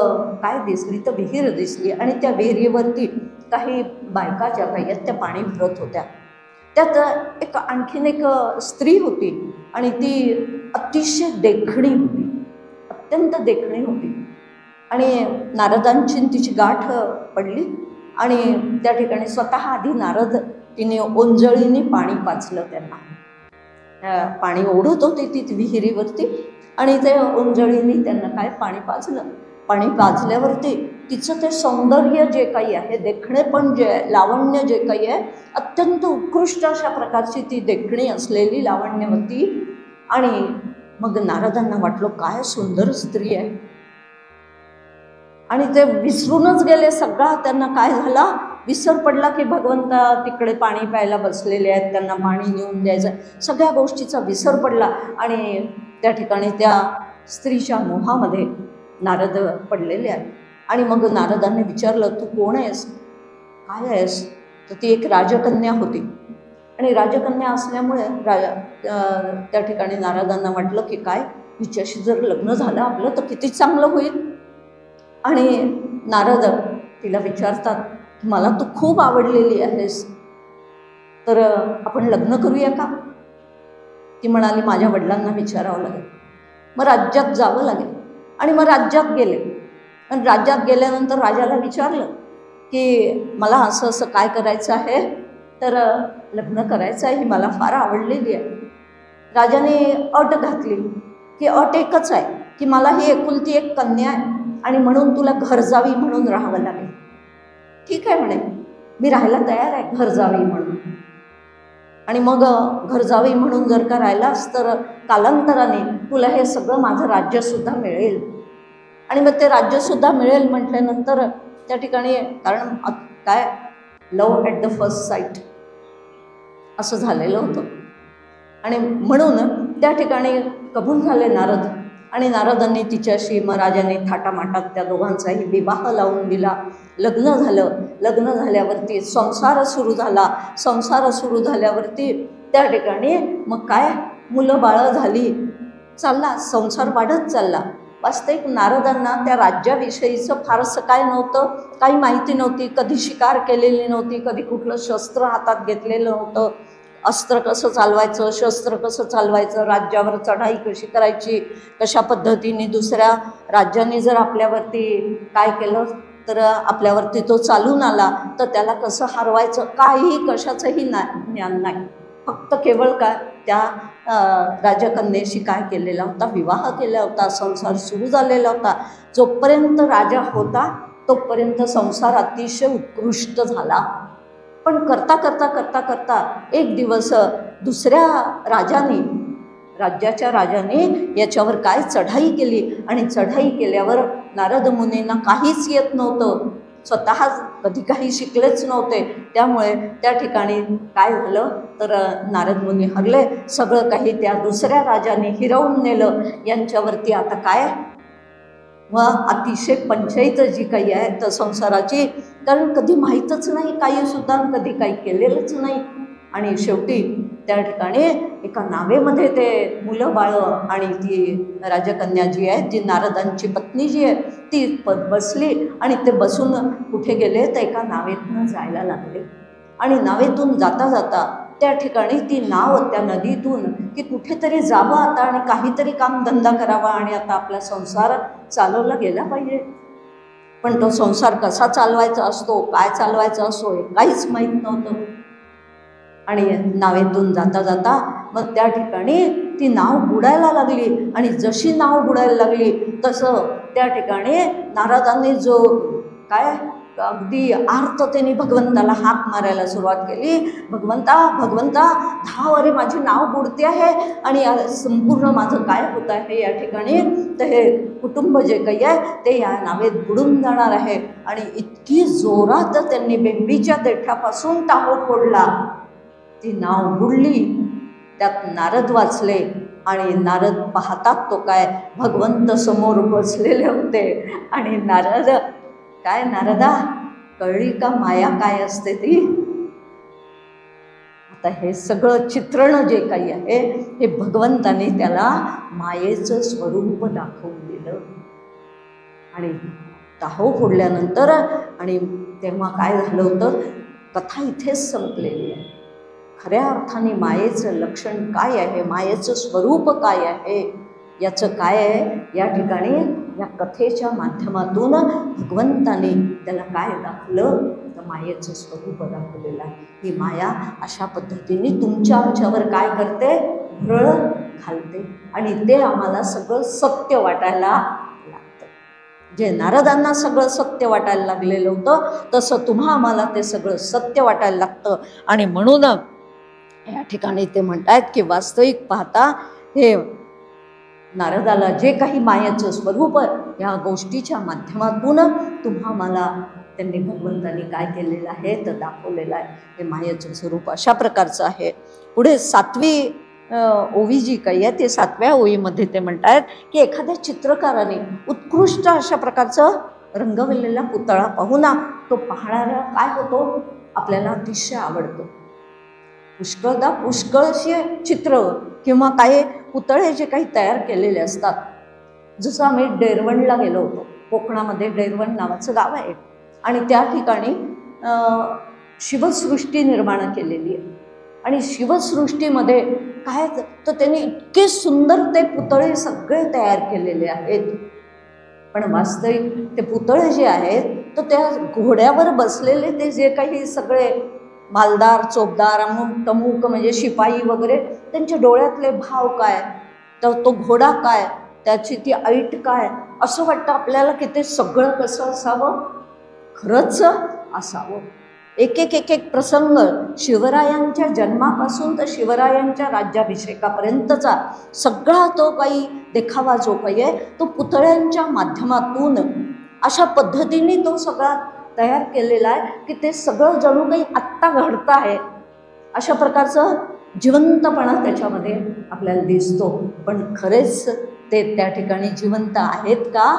काय दिसली तर विहीर दिसली. आणि त्या विहिरीवरती काही बायका ज्या काही आहेत त्या पाणी भरत होत्या. त्यात आणखीन एक स्त्री होती आणि ती अतिशय देखणी होती, अत्यंत देखणी होती. आणि नारदांची तिची गाठ पडली आणि त्या ठिकाणी स्वतः आधी नारद तिने ओंजळीने पाणी पाजलं त्यांना. पाणी ओढत होती ती विहिरीवरती आणि ते ओंजळीने त्यांना काय पाणी पाजलं. पाणी पाजल्यावरती तिचं ते सौंदर्य जे काही आहे, देखणेपण जे आहे, लावण्य जे काही आहे, अत्यंत उत्कृष्ट अशा प्रकारची ती देखणी असलेली लावण्यवती. आणि मग नारदांना वाटलं काय सुंदर स्त्री आहे. आणि ते विसरूनच गेले सगळा. त्यांना काय झाला, विसर पडला की भगवंत तिकडे पाणी प्यायला बसलेले आहेत, त्यांना पाणी नेऊन द्यायचं, सगळ्या गोष्टीचा विसर पडला. आणि त्या ठिकाणी त्या स्त्रीच्या मोहामध्ये नारद पडलेले आहेत. आणि मग नारदांनी विचारलं तू कोण आहेस, काय आहेस. तर ती एक राजकन्या होती. आणि राजकन्या असल्यामुळे त्या ठिकाणी नारदांना वाटलं की काय हिच्याशी जर लग्न झालं आपलं तर किती चांगलं होईल. आणि नारद तिला विचारतात मला तू खूप आवडलेली आहेस तर आपण लग्न करूया का. ती म्हणाली माझ्या वडिलांना विचारावं लागेल, मग राज्यात जावं लागेल. आणि मग राज्यात गेले. आणि राज्यात गेल्यानंतर राजाला विचारलं की मला असं असं काय करायचं आहे, तर लग्न करायचं आहे, ही मला फार आवडलेली आहे. राजाने अट घातली की अट एकच आहे की मला ही एकुलती एक कन्या आहे आणि म्हणून तुला घर जावी म्हणून राहावं लागेल. ठीक आहे म्हणे, मी राहायला तयार आहे घर जावी म्हणून. आणि मग घर जावी म्हणून जर का राहिलास तर कालांतराने तुला हे सगळं माझं राज्यसुद्धा मिळेल. आणि मग ते राज्यसुद्धा मिळेल म्हटल्यानंतर त्या ठिकाणी, कारण काय लव ॲट द फर्स्ट साईट असं झालेलं होतं. आणि म्हणून त्या ठिकाणी कबूल झाले नारद, आणि नारदांनी तिच्याशी मग राजाने थाटामाटात त्या दोघांचाही विवाह लावून दिला. लग्न झालं. लग्न झाल्यावरती संसार सुरू झाला. संसार सुरू झाल्यावरती त्या ठिकाणी मग काय मुलं बाळं झाली. चालला संसार वाढत चालला. वास्तविक नारदांना त्या राज्याविषयीचं फारसं काय नव्हतं, काही माहिती नव्हती. कधी शिकार केलेली नव्हती, कधी कुठलं शस्त्र हातात घेतलेलं नव्हतं. अस्त्र कसं चालवायचं, शस्त्र कसं चालवायचं, राज्यावर चढाई कशी करायची, कशा पद्धतीने दुसऱ्या राज्याने जर आपल्यावरती काय केलं तर आपल्यावरती तो चालून आला तर त्याला कसं हरवायचं, काही कशाचंही ज्ञान नाही. फक्त केवळ काय त्या राजकन्येशी काय केलेला होता, विवाह केला होता, संसार सुरू झालेला होता. जोपर्यंत राजा होता तोपर्यंत संसार अतिशय उत्कृष्ट झाला. पण करता करता करता करता एक दिवस दुसऱ्या राज्याच्या राजाने याच्यावर काय चढाई केली, आणि चढाई केल्यावर नारद मुनींना काहीच येत नव्हतं, स्वतः कधी काही शिकलेच नव्हते. त्यामुळे त्या ठिकाणी काय झालं तर नारद मुनी हरले. सगळं काही त्या दुसऱ्या राजाने हिरावून नेलं. यांच्यावरती आता काय मग अतिशय पंचायत जी काही आहे तर संसाराची, कारण कधी माहीतच नाही काही सुद्धा, कधी काही केलेलंच नाही. आणि शेवटी त्या ठिकाणी एका नावेमध्ये ते मुलं बाळं आणि ती राजकन्या जी आहे, जी नारदांची पत्नी जी आहे ती बसली, आणि ते बसून कुठे गेले तर एका नावेतून जायला लागले. आणि नावेतून जाता जाता त्या ठिकाणी ती नाव त्या नदीतून की कुठेतरी जावं आता आणि काहीतरी कामधंदा करावा आणि आता आपला संसार चालवला गेला पाहिजे. पण तो संसार कसा चालवायचा असतो, काय चालवायचा असतो हे काहीच माहीत नव्हतं. आणि नावेतून जाता जाता मग त्या ठिकाणी ती नाव बुडायला लागली. आणि जशी नाव बुडायला लागली तसं त्या ठिकाणी नारदांनी जो काय अगदी आर्ततेने भगवंताला हाक मारायला सुरुवात केली. भगवंता भगवंता धाव, अरे माझी नाव बुडते आहे आणि संपूर्ण माझं काय होत आहे या ठिकाणी, तर हे कुटुंब जे काही आहे ते या नावेत बुडून जाणार आहे. आणि इतकी जोरात त्यांनी बेंबीच्या देठापासून टाहो फोडला, ती नाव बुडली. त्यात नारद वाचले. आणि नारद पाहतात तो काय भगवंत समोर बसलेले होते. आणि नारद काय, नारदा कळली का माया काय असते ती. आता हे सगळं चित्रण जे काही आहे हे भगवंताने त्याला मायेचं स्वरूप दाखवून दिलं. आणि टाहो फोडल्यानंतर आणि तेव्हा काय झालं होतं, कथा इथेच संपलेली आहे. खऱ्या अर्थाने मायेचं लक्षण काय आहे, मायेचं स्वरूप काय आहे, याचं काय आहे या ठिकाणी या कथेच्या माध्यमातून भगवंताने त्याला काय दाखवलं तर मायेचं स्वरूप दाखवलेलं आहे. ही माया अशा पद्धतीने तुमच्या आमच्यावर काय करते, भ्रळ घालते. आणि ते आम्हाला सगळं सत्य वाटायला लागतं. जे नारदांना सगळं सत्य वाटायला लागलेलं होतं तसं तुम्हा आम्हाला ते सगळं सत्य वाटायला लागतं. आणि म्हणून या ठिकाणी ते म्हणतात की वास्तविक पाहता हे नारदाला जे काही मायाचं स्वरूप या गोष्टीच्या माध्यमातून तुम्हा मला त्यांनी भगवंतांनी काय केलेलं आहे तर दाखवलेलं आहे. हे मायाचं स्वरूप अशा प्रकारचं आहे. पुढे 7वी ओवी जी काही आहे ते 7व्या ओवीमध्ये ते म्हणतात की एखाद्या चित्रकाराने उत्कृष्ट अशा प्रकारचं रंगवलेला पुतळा पाहून तो पाहणारा काय होतो, आपल्याला अतिशय आवडतो. पुष्कळशी चित्र किंवा काही पुतळे जे काही तयार केलेले असतात. जसं आम्ही डेरवणला गेलो होतो, कोकणामध्ये डेरवण नावाचं गाव आहे आणि त्या ठिकाणी शिवसृष्टी निर्माण केलेली आहे. आणि शिवसृष्टीमध्ये काय तर त्यांनी इतके सुंदर ते पुतळे सगळे तयार केलेले आहेत. पण वास्तविक ते पुतळे जे आहेत तर त्या घोड्यावर बसलेले ते जे काही सगळे मालदार चोपदार अमुक तमुक म्हणजे शिपाई वगैरे, त्यांच्या डोळ्यातले भाव काय, तर तो घोडा काय, त्याची ती ऐट काय, असं वाटतं आपल्याला की ते सगळं कसं असावं, खरंच असावं. एक एक प्रसंग शिवरायांच्या जन्मापासून तर शिवरायांच्या राज्याभिषेकापर्यंतचा सगळा तो काही देखावा जो काही आहे तो पुतळ्यांच्या माध्यमातून अशा पद्धतीने तो सगळा तयार केलेलं आहे की ते सगळं जणू काही आत्ता घडतं आहे, अशा प्रकारचं जिवंतपणा त्याच्यामध्ये आपल्याला दिसतो. पण खरेच ते त्या ठिकाणी जिवंत आहेत का?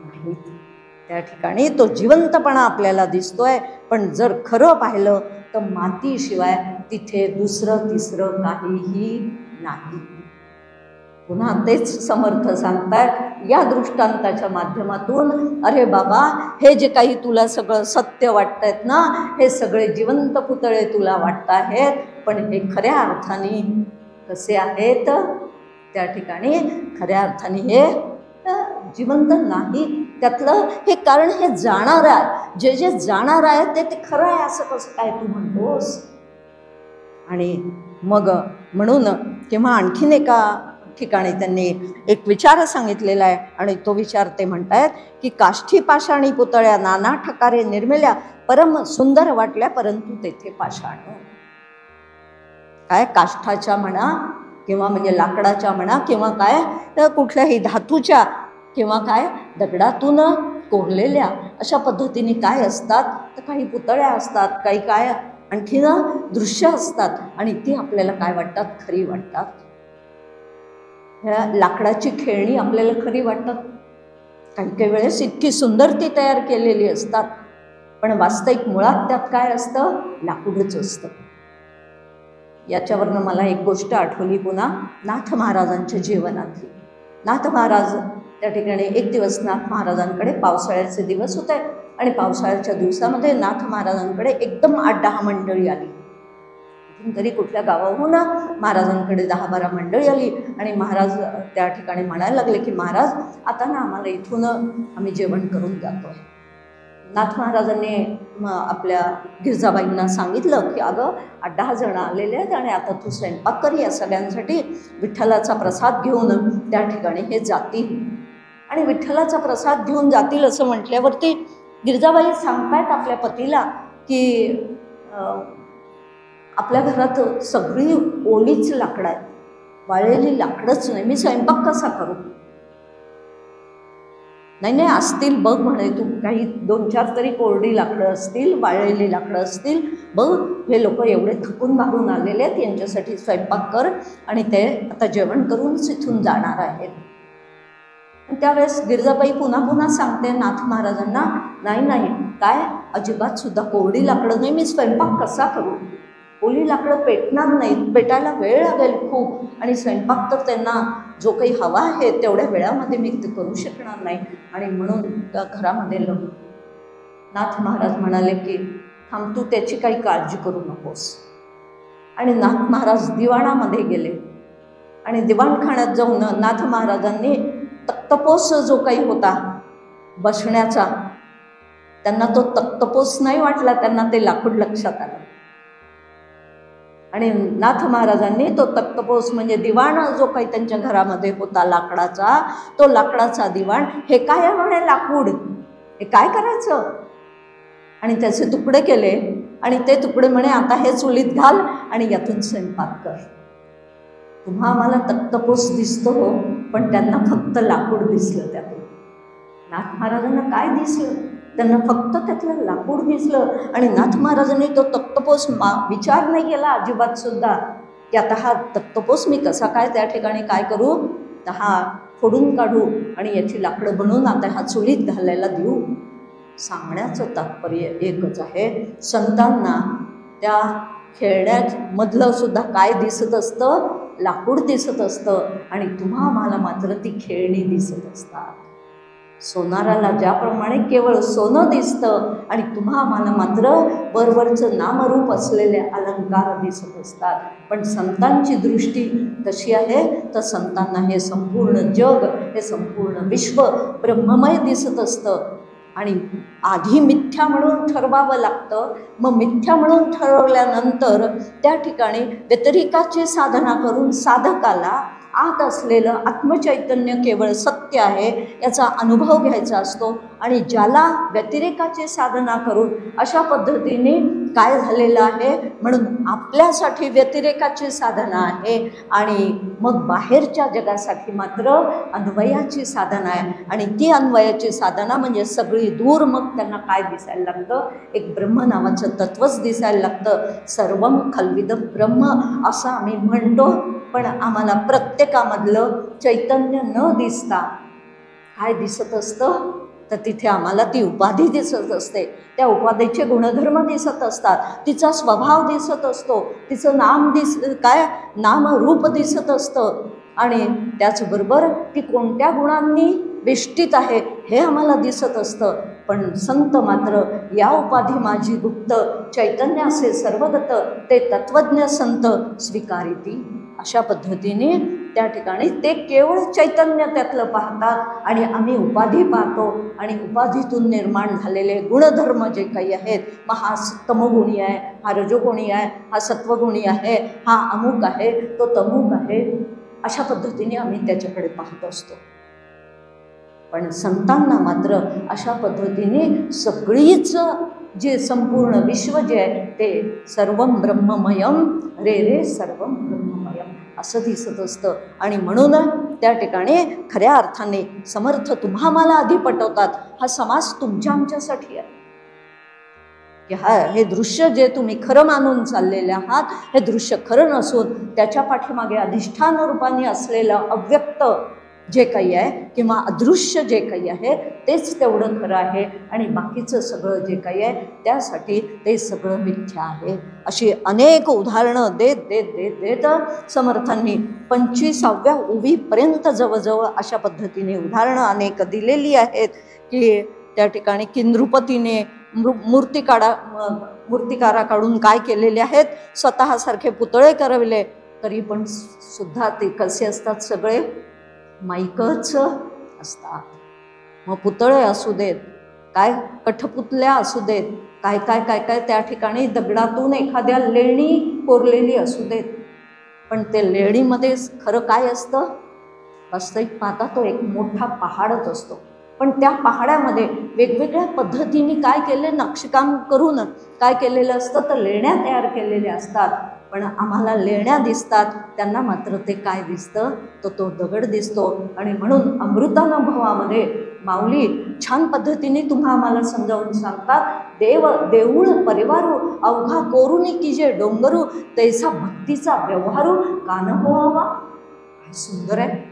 नाहीत. त्या ठिकाणी तो जिवंतपणा आपल्याला दिसतोय, पण जर खरं पाहिलं तर मातीशिवाय तिथे दुसरं तिसरं काहीही नाही. पुन्हा तेच समर्थ सांगतायत या दृष्टांताच्या माध्यमातून, अरे बाबा, हे जे काही तुला सगळं सत्य वाटतायत ना, हे सगळे जिवंत पुतळे तुला वाटत आहेत, पण हे खऱ्या अर्थाने कसे आहेत? त्या ठिकाणी खऱ्या अर्थाने हे जिवंत नाही. त्यातलं हे कारण हे जाणार आहे, जे जे जाणार आहे ते खरं आहे असं कसं काय तू म्हणतोस? आणि मग म्हणून किंवा आणखीन एका ठिकाणी त्यांनी एक विचार सांगितलेला आहे, आणि तो विचार ते म्हणतायत की काष्ठी पाषाणी पुतळ्या नाना ठकारे निर्मिल्या, परम सुंदर वाटल्या परंतु तेथे पाषाण. काय काष्ठाच्या म्हणा किंवा म्हणजे लाकडाच्या म्हणा किंवा काय तर कुठल्याही धातूच्या किंवा काय दगडातून कोरलेल्या अशा पद्धतीने काय असतात तर काही पुतळ्या असतात, काही काय आणखीन दृश्य असतात, आणि ती आपल्याला काय वाटतात? खरी वाटतात. ह्या लाकडाची खेळणी आपल्याला खरी वाटतात. काही काही वेळेस इतकी सुंदर ती तयार केलेली असतात, पण वास्तविक मुळात त्यात काय असतं? लाकूडच असतं. याच्यावरनं मला एक गोष्ट आठवली पुन्हा नाथ महाराजांच्या जीवनातली. नाथ महाराज त्या ठिकाणी एक दिवस नाथ महाराजांकडे, पावसाळ्याचे दिवस होते आणि पावसाळ्याच्या दिवसामध्ये नाथ महाराजांकडे एकदम 8-10 मंडळी आली. तरी कुठल्या गावाहून महाराजांकडे 10-12 मंडळी आली आणि महाराज त्या ठिकाणी म्हणायला लागले की महाराज आता ना आम्हाला इथून आम्ही जेवण करून जातो. नाथ महाराजांनी आपल्या गिरजाबाईंना सांगितलं की अगं 8-10 जण आलेले आहेत आणि आता तू स्वयंपाक कर या सगळ्यांसाठी, विठ्ठलाचा प्रसाद घेऊन त्या ठिकाणी हे जातील. आणि विठ्ठलाचा प्रसाद घेऊन जातील असं म्हटल्यावरती गिरजाबाई सांगतायत आपल्या पतीला की आपल्या घरात सगळी ओलीच लाकडं आहेत, वाळलेली लाकडंच नाही, मी स्वयंपाक कसा करू? नाही नाही असतील बघ म्हणे, तू काही 2-4 तरी कोरडी लाकडं असतील, वाळलेली लाकडं असतील, बघ हे लोक एवढे थकून भागून आलेले आहेत, यांच्यासाठी स्वयंपाक कर आणि ते आता जेवण करूनच इथून जाणार आहेत. त्यावेळेस गिरजाबाई पुन्हा पुन्हा सांगते नाथ महाराजांना, नाही नाही काय अजिबात सुद्धा कोरडी लाकडं नाही, मी स्वयंपाक कसा करू? ओली लाकडं पेटणार नाहीत, पेटायला वेळ लागेल खूप, आणि स्वयंपाक तर त्यांना जो काही हवा आहे तेवढ्या वेळामध्ये मी ते करू शकणार नाही. आणि म्हणून त्या घरामध्ये नाथ महाराज म्हणाले की थांब, तू त्याची काही काळजी करू नकोस. आणि नाथ महाराज दिवाणामध्ये गेले आणि दिवाणखान्यात जाऊन नाथ महाराजांनी तक्तपोस जो काही होता बसण्याचा, त्यांना तो तक्तपोस नाही वाटला, त्यांना ते लाकूड लक्षात आलं. आणि नाथ महाराजांनी तो तक्तपोस म्हणजे दिवाण जो काही त्यांच्या घरामध्ये होता लाकडाचा, तो लाकडाचा दिवाण, हे काय म्हणे लाकूड, हे काय करायचं? आणि त्याचे तुकडे केले आणि ते तुकडे म्हणे आता हे चुलीत घाल आणि यातून स्वयंपाक कर. तुम्हा आम्हाला तक्तपोस दिसतो हो, पण त्यांना फक्त लाकूड दिसलं त्यातून. नाथ महाराजांना काय दिसलं? त्यांना फक्त त्यातलं लाकूड दिसलं. आणि नाथ महाराजांनी तो तक्तपोस विचार नाही केला अजिबात सुद्धा की आता हा तक्तपोस मी कसा काय त्या ठिकाणी काय करू, तर हा फोडून काढू आणि याची लाकडं बनवून आता हा चुलीत घालायला देऊ. सांगण्याचं तात्पर्य एकच आहे, संतांना त्या खेळण्यामधलं सुद्धा काय दिसत असतं? लाकूड दिसत असतं, आणि तुम्हा आम्हाला मात्र ती खेळणी दिसत असतात. सोनाराला ज्याप्रमाणे केवळ सोनं दिसतं आणि तुम्हा आम्हाला मात्र वरवरचं नामरूप असलेले अलंकार दिसत असतात. पण संतांची दृष्टी कशी आहे तर संतांना हे संपूर्ण जग, हे संपूर्ण विश्व ब्रह्ममय दिसत असतं. आणि आधी मिथ्या म्हणून ठरवावं लागतं, मग मिथ्या म्हणून ठरवल्यानंतर त्या ठिकाणी व्यतिरिकाची साधना करून साधकाला आत असलेलं आत्मचैतन्य केवळ सत्य आहे याचा अनुभव घ्यायचा असतो. आणि ज्याला व्यतिरेकाची साधना करून अशा पद्धतीने काय झालेलं आहे, म्हणून आपल्यासाठी व्यतिरेकाची साधना आहे आणि मग बाहेरच्या जगासाठी मात्र अन्वयाची साधना आहे. आणि ती अन्वयाची साधना म्हणजे सगळी दूर मग त्यांना काय दिसायला लागतं, एक ब्रह्म नावाचं तत्वच दिसायला लागतं. सर्वम खल्विदं ब्रह्म असं आम्ही म्हणतो, पण आम्हाला प्रत्येकामधलं चैतन्य न दिसता काय दिसत असतं, तर तिथे आम्हाला ती उपाधी दिसत असते. त्या उपाधीचे गुणधर्म दिसत असतात, तिचा स्वभाव दिसत असतो, तिचं नाम रूप दिसत असतं आणि त्याचबरोबर ती कोणत्या गुणांनी वेष्टित आहे हे आम्हाला दिसत असतं. पण संत मात्र या उपाधी माझी गुप्त, चैतन्य असे सर्वगत ते तत्वज्ञ संत स्वीकारिती. अशा पद्धतीने त्या ठिकाणी ते केवळ चैतन्य त्यातलं पाहतात आणि आम्ही उपाधी पाहतो आणि उपाधीतून निर्माण झालेले गुणधर्म जे काही आहेत, मग हा तमोगुणी आहे, हा रजोगुणी आहे, हा सत्वगुणी आहे, हा अमुक आहे, तो तमुक आहे, अशा पद्धतीने आम्ही त्याच्याकडे पाहत असतो. पण संतांना मात्र अशा पद्धतीने सगळीच जे संपूर्ण विश्व जे आहे ते सर्वं ब्रह्ममयम रे रे सर्वं ब्रह्ममयम असं दिसत असतं. आणि म्हणून त्या ठिकाणी खऱ्या अर्थाने समर्थ तुम्हा मला आधी पटवतात, हा समास तुमच्या आमच्यासाठी आहे की हे दृश्य जे तुम्ही खरं मानून चाललेले आहात, हे दृश्य खरं नसून त्याच्या पाठीमागे अधिष्ठान रूपाने असलेलं अव्यक्त जे काही आहे किंवा अदृश्य जे काही आहे तेच तेवढं खरं आहे आणि बाकीचं सगळं जे काही आहे त्यासाठी ते सगळं मिथ्या आहे. अशी अनेक उदाहरणं देत देत देत देत समर्थांनी 25व्या उवीपर्यंत जवळजवळ अशा पद्धतीने उदाहरणं अनेक दिलेली आहेत की त्या ठिकाणी किंद्रुपतीने मूर्तिकाराकडून काय केलेले आहेत, स्वतःसारखे पुतळे करविले तरी पण सुद्धा ते कसे असतात, सगळे माईकच असतात. मग पुतळे असू देत, काय कठपुतल्या असू देत, काय काय काय काय त्या ठिकाणी दगडातून एखाद्या लेणी कोरलेली असू देत, पण ते लेणीमध्ये खरं काय असतं, वास्तविक पाहता तो एक मोठा पहाडच असतो. पण त्या पहाडामध्ये वेगवेगळ्या पद्धतीने काय केले, नक्षीकाम करून काय केलेलं असतं, तर लेण्या तयार केलेल्या असतात. पण आम्हाला लेण्या दिसतात, त्यांना मात्र ते काय दिसतं, तो दगड दिसतो. आणि म्हणून अमृतानुभवामध्ये माऊली छान पद्धतीने तुम्हा आम्हाला समजावून सांगतात, देऊळ परिवारू अवघा कोरुनी की जे डोंगरू तैसा भक्तीचा व्यवहारू कान व्हावा. काय सुंदर आहे.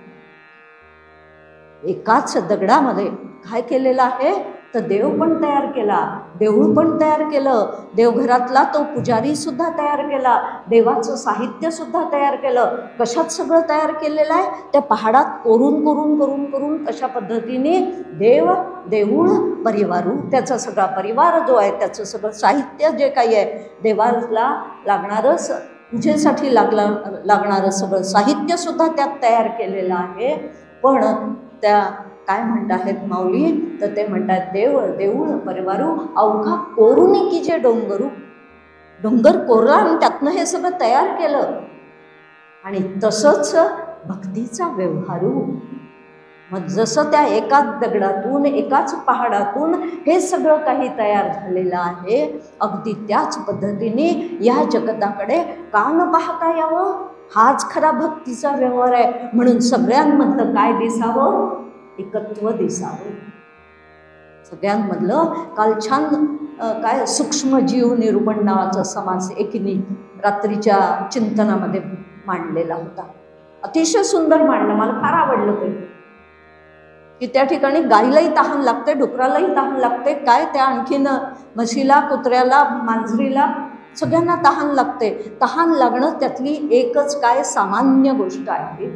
एकाच दगडामध्ये काय केलेलं आहे, तर देव पण तयार केला, देऊळ पण तयार केलं, देवघरातला तो पुजारी सुद्धा तयार केला, देवाचं साहित्य सुद्धा तयार केलं. कशात सगळं तयार केलेलं आहे, त्या पहाडात कोरून कोरून करून करून तशा पद्धतीने देऊळ परिवारू, त्याचा सगळा परिवार जो आहे, त्याचं सगळं साहित्य जे काही आहे, देवाला लागणारं पूजेसाठी लागणारं सगळं साहित्य सुद्धा त्यात तयार केलेलं आहे. पण त्या काय म्हणतात माऊली, तर ते म्हणतात देऊळ परिवारू अवघा कोरुनी की जे डोंगर कोरला आणि त्यातनं हे सगळं तयार केलं. आणि तसंच भक्तीचा व्यवहारू, मग जसं त्या एकाच दगडातून एकाच पहाडातून हे सगळं काही तयार झालेलं आहे, अगदी त्याच पद्धतीने या जगताकडे कान पाहता यावं. हाच खरा भक्तीचा व्यवहार आहे. म्हणून सगळ्यांमधलं काय दिसावं, एकत्व दिसावं. सगळ्यांमधलं काल छान काय सूक्ष्मजीव निरूपण नावाचा समास एकीने रात्रीच्या चिंतनामध्ये मांडलेला होता. अतिशय सुंदर मांडलं, मला फार आवडलं ते. की त्या ठिकाणी गाईलाही तहान लागते, डुकरालाही तहान लागते, काय त्या आणखीन म्हशीला, कुत्र्याला, मांजरीला सगळ्यांना तहान लागते. तहान लागणं त्यातली एकच काय सामान्य गोष्ट आहे.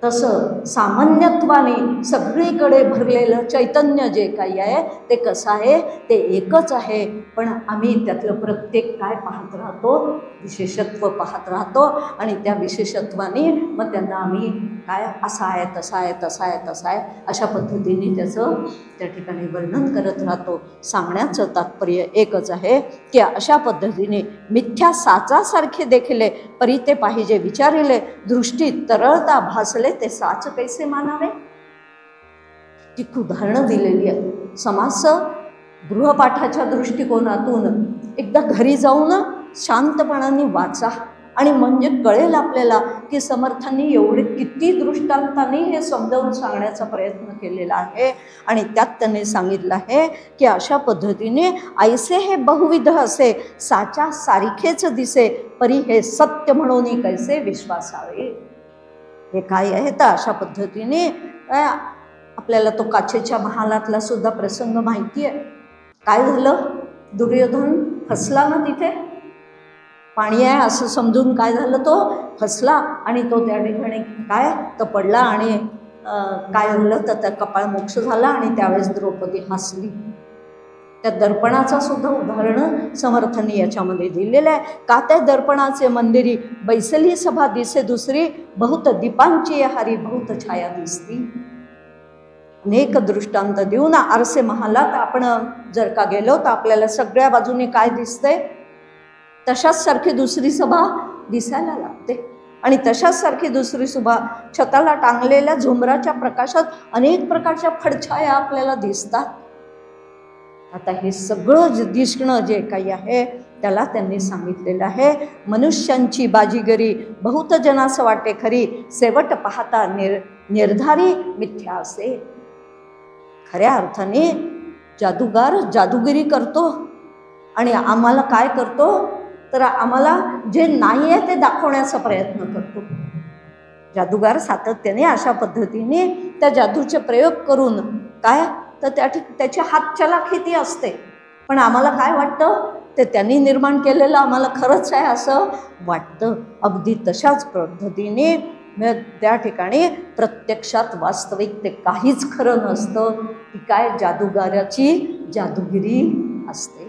तसं सामान्यत्वाने सगळीकडे भरलेलं चैतन्य जे काही आहे ते कसं आहे, ते एकच आहे. पण आम्ही त्यातलं प्रत्येक काय पाहत राहतो, विशेषत्व पाहत राहतो आणि त्या विशेषत्वाने मग त्यांना आम्ही काय असा आहे तसा आहे तसा आहे तसा आहे अशा पद्धतीने त्याचं त्या ठिकाणी वर्णन करत राहतो. सांगण्याचं तात्पर्य एकच आहे की अशा पद्धतीने मिथ्या साचासारखे देखिले परी ते पाहिजे विचारिले, दृष्टी तरळता भासले ते साच कैसे मानावे. ती उदाहरणं दिलेली आहेत. समास गृहपाठाच्या दृष्टिकोनातून एकदा घरी जाऊन शांतपणाने वाचा आणि म्हणजे कळेल आपल्याला की समर्थांनी एवढे किती दृष्टांतांनी हे समजावून सांगण्याचा प्रयत्न केलेला आहे. आणि त्यात त्यांनी सांगितलं आहे की अशा पद्धतीने ऐसे हे बहुविध असे साच्या सारिखेच दिसे परी हे सत्य म्हणून कैसे विश्वासावे. हे काय आहे तर अशा पद्धतीने आपल्याला तो काचेच्या महालातला सुद्धा प्रसंग माहिती आहे. काय झालं, दुर्योधन फसला ना तिथे, पाणी आहे असं समजून काय झालं, तो फसला आणि तो त्या ठिकाणी काय तर पडला आणि काय झालं तर त्या कपाळ मोक्ष झाला आणि त्यावेळेस द्रौपदी हसली. त्या दर्पणाचा सुद्धा उदाहरण समर्थांनी याच्यामध्ये दिलेलं आहे. का त्या दर्पणाचे मंदिरी बैसली सभा दिसे दुसरी बहुत दीपांची हरी बहुत छाया दिसती. अनेक दृष्टांत देऊन आरसे महालात आपण जर का गेलो तर आपल्याला सगळ्या बाजूने काय दिसते, तशाच सारखी दुसरी सभा दिसायला लागते. आणि तशाच सारखी दुसरी सभा छताला टांगलेल्या झुंबराच्या प्रकाशात अनेक प्रकारच्या फडछाया आपल्याला दिसतात. आता हे सगळं दिसणं जे काही आहे त्याला त्यांनी सांगितलेलं आहे, मनुष्यांची बाजीगरी बहुत जनास वाटे खरी शेवट पाहता निर्धारी मिथ्या असे. खऱ्या अर्थाने जादूगार जादूगिरी करतो आणि आम्हाला काय करतो तर आम्हाला जे नाही आहे ते दाखवण्याचा प्रयत्न करतो. जादूगार सातत्याने अशा पद्धतीने त्या जादूचे प्रयोग करून काय तर त्याची हातचलाखी असते, पण आम्हाला काय वाटतं ते त्यांनी निर्माण केलेलं आम्हाला खरंच आहे असं वाटतं. अगदी तशाच पद्धतीने त्या ठिकाणी प्रत्यक्षात वास्तविक ते काहीच खरं नसतं, ती काय जादूगाराची जादूगिरी असते.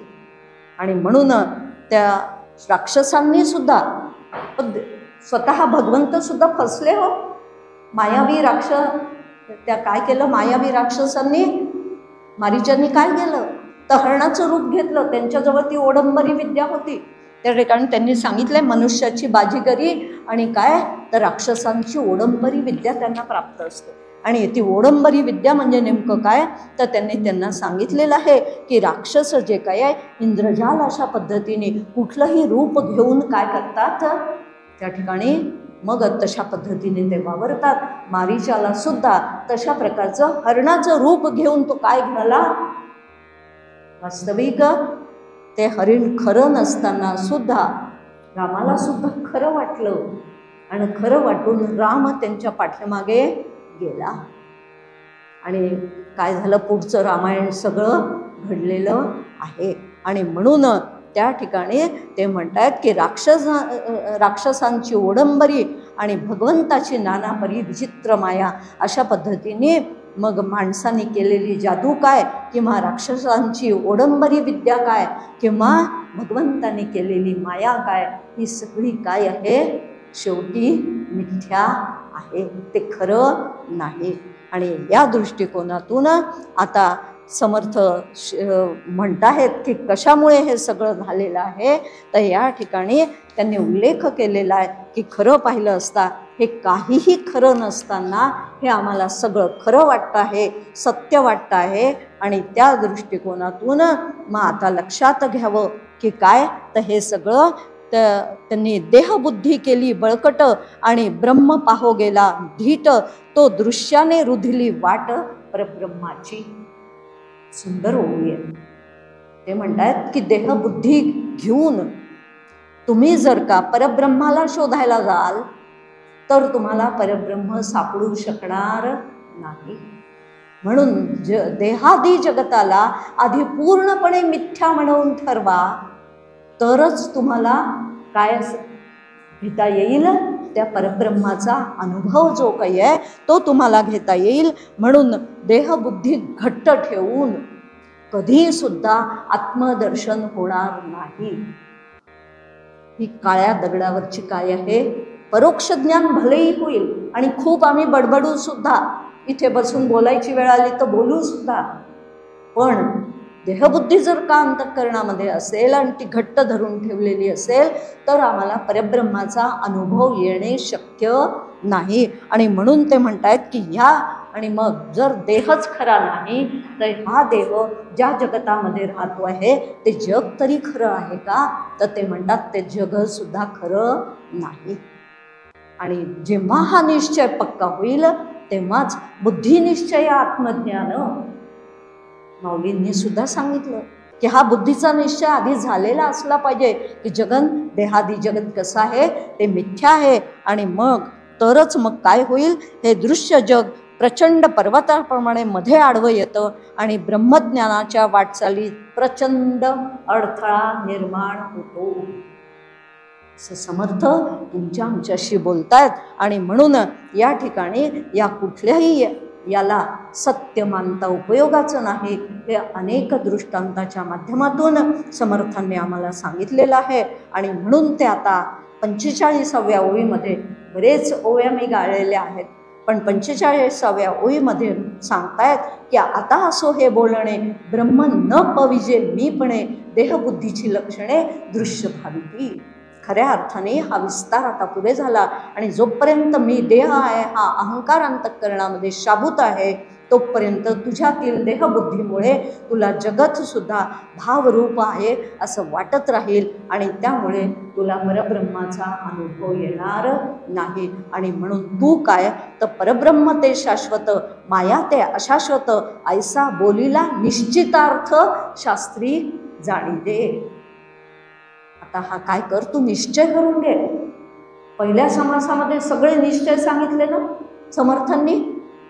आणि म्हणून त्या राक्षसांनी सुद्धा स्वतः भगवंत सुद्धा फसले हो. मायावी त्या काय केलं, मायावी राक्षसांनी मारीचांनी काय केलं तर हरणाचं रूप घेतलं. त्यांच्याजवळ ती ओडंबरी विद्या होती. त्या ठिकाणी त्यांनी सांगितलंय मनुष्याची बाजीगरी आणि काय तर राक्षसांची ओडंबरी विद्या त्यांना प्राप्त असते. आणि ती ओडंबरी विद्या म्हणजे नेमकं काय तर त्यांना सांगितलेलं आहे की राक्षस जे काय आहे इंद्रजाल अशा पद्धतीने कुठलंही रूप घेऊन काय करतात त्या ठिकाणी मग तशा पद्धतीने ते वावरतात. मारीचाला सुद्धा तशा प्रकारचं हरणाचं रूप घेऊन तो काय घाला, वास्तविक ते हरिण खरं नसताना सुद्धा रामाला सुद्धा खरं वाटलं आणि खरं वाटून राम त्यांच्या पाठीमागे गेला. आणि काय झालं पुढचं रामायण सगळं घडलेलं आहे. आणि म्हणून त्या ठिकाणी ते म्हणतात की राक्षसांची ओडंबरी आणि भगवंताची नानापरी विचित्र माया अशा पद्धतीने मग माणसाने केलेली जादू काय किंवा राक्षसांची ओडंबरी विद्या काय किंवा भगवंताने केलेली माया काय, ही सगळी काय आहे शेवटी मिथ्या आहे, ते खरं नाही. आणि या दृष्टिकोनातून आता समर्थ म्हणत आहेत की कशामुळे हे सगळं झालेलं आहे तर या ठिकाणी त्यांनी उल्लेख केलेला आहे की खरं पाहिलं असता हे काहीही खरं नसताना हे आम्हाला सगळं खरं वाटतं आहे, सत्य वाटतं आहे. आणि त्या दृष्टिकोनातून मग आता लक्षात घ्यावं की काय तर हे सगळं त्यांनी देहबुद्धी केली बळकट आणि ब्रह्म पाहो गेला धीट तो दृश्याने रुधिली वाट परब्रह्माची. सुंदर ओळी आहे. ते म्हणतात की देहबुद्धी घेऊन तुम्ही जर का परब्रह्माला शोधायला जाल तर तुम्हाला परब्रह्म सापडू शकणार नाही. म्हणून देहादी जगताला आधी पूर्णपणे मिथ्या म्हणून ठरवा, तरच तुम्हाला काय घेता येईल त्या परब्रह्माचा अनुभव जो काही आहे तो तुम्हाला घेता येईल. म्हणून देहबुद्धी घट्ट ठेवून कधी सुद्धा आत्मदर्शन होणार नाही. ही काळ्या दगडावरची काय आहे, परोक्ष ज्ञान भलेही होईल आणि खूप आम्ही बडबडू सुद्धा, इथे बसून बोलायची वेळ आली तर बोलू सुद्धा, पण देहबुद्धी जर का अंतःकरणामध्ये असेल आणि ती घट्ट धरून ठेवलेली असेल तर आम्हाला परब्रह्माचा अनुभव येणे शक्य शक्य नाही. आणि म्हणून ते म्हणतायत की ह्या, आणि मग जर देहच खरा नाही तर हा देह ज्या जगतामध्ये राहतो आहे ते जग तरी खरं आहे का? तर ते म्हणतात ते जगसुद्धा खरं नाही. आणि जेव्हा हा निश्चय पक्का होईल तेव्हाच बुद्धिनिश्चय आत्मज्ञान. माऊलींनी सुद्धा सांगितलं की हा बुद्धीचा निश्चय आधी झालेला असला पाहिजे की जगन देहादी जगत कसं आहे ते मिथ्या आहे. आणि मग तरच मग काय होईल, हे दृश्य जग प्रचंड पर्वताप्रमाणे मध्ये आडवं येतं आणि ब्रह्मज्ञानाच्या वाटचालीत प्रचंड अडथळा निर्माण होतो. असं समर्थ तुमच्या आमच्याशी बोलतायत. आणि म्हणून या ठिकाणी या कुठल्याही याला सत्य मानता उपयोगाचं नाही, हे अनेक दृष्टांताच्या माध्यमातून समर्थांनी आम्हाला सांगितलेलं आहे. आणि म्हणून ते आता 45व्या ओळीमध्ये, बरेच ओव्या मी गाळलेल्या आहेत, पण 45व्या ओळीमध्ये सांगतायत की आता असो हे बोलणे, ब्रह्म न पविजे मीपणे, देहबुद्धीची लक्षणे दृश्य भाविती. खऱ्या अर्थाने हा विस्तार आता पुढे झाला. आणि जोपर्यंत मी देह आहे, हा अहंकार अंतःकरणामध्ये शाबूत आहे, तोपर्यंत तुझ्यातील देहबुद्धीमुळे तुला जगतसुद्धा भावरूप आहे असं वाटत राहील. आणि त्यामुळे तुला परब्रह्माचा अनुभव येणार नाही. आणि म्हणून तू काय, तर परब्रह्म ते शाश्वत, माया ते अशाश्वत, ऐसा बोलीला निश्चितार्थ शास्त्री जाणी दे. आता हा काय कर, तू निश्चय करून घे. पहिल्या समासामध्ये सगळे निश्चय सांगितले ना समर्थांनी,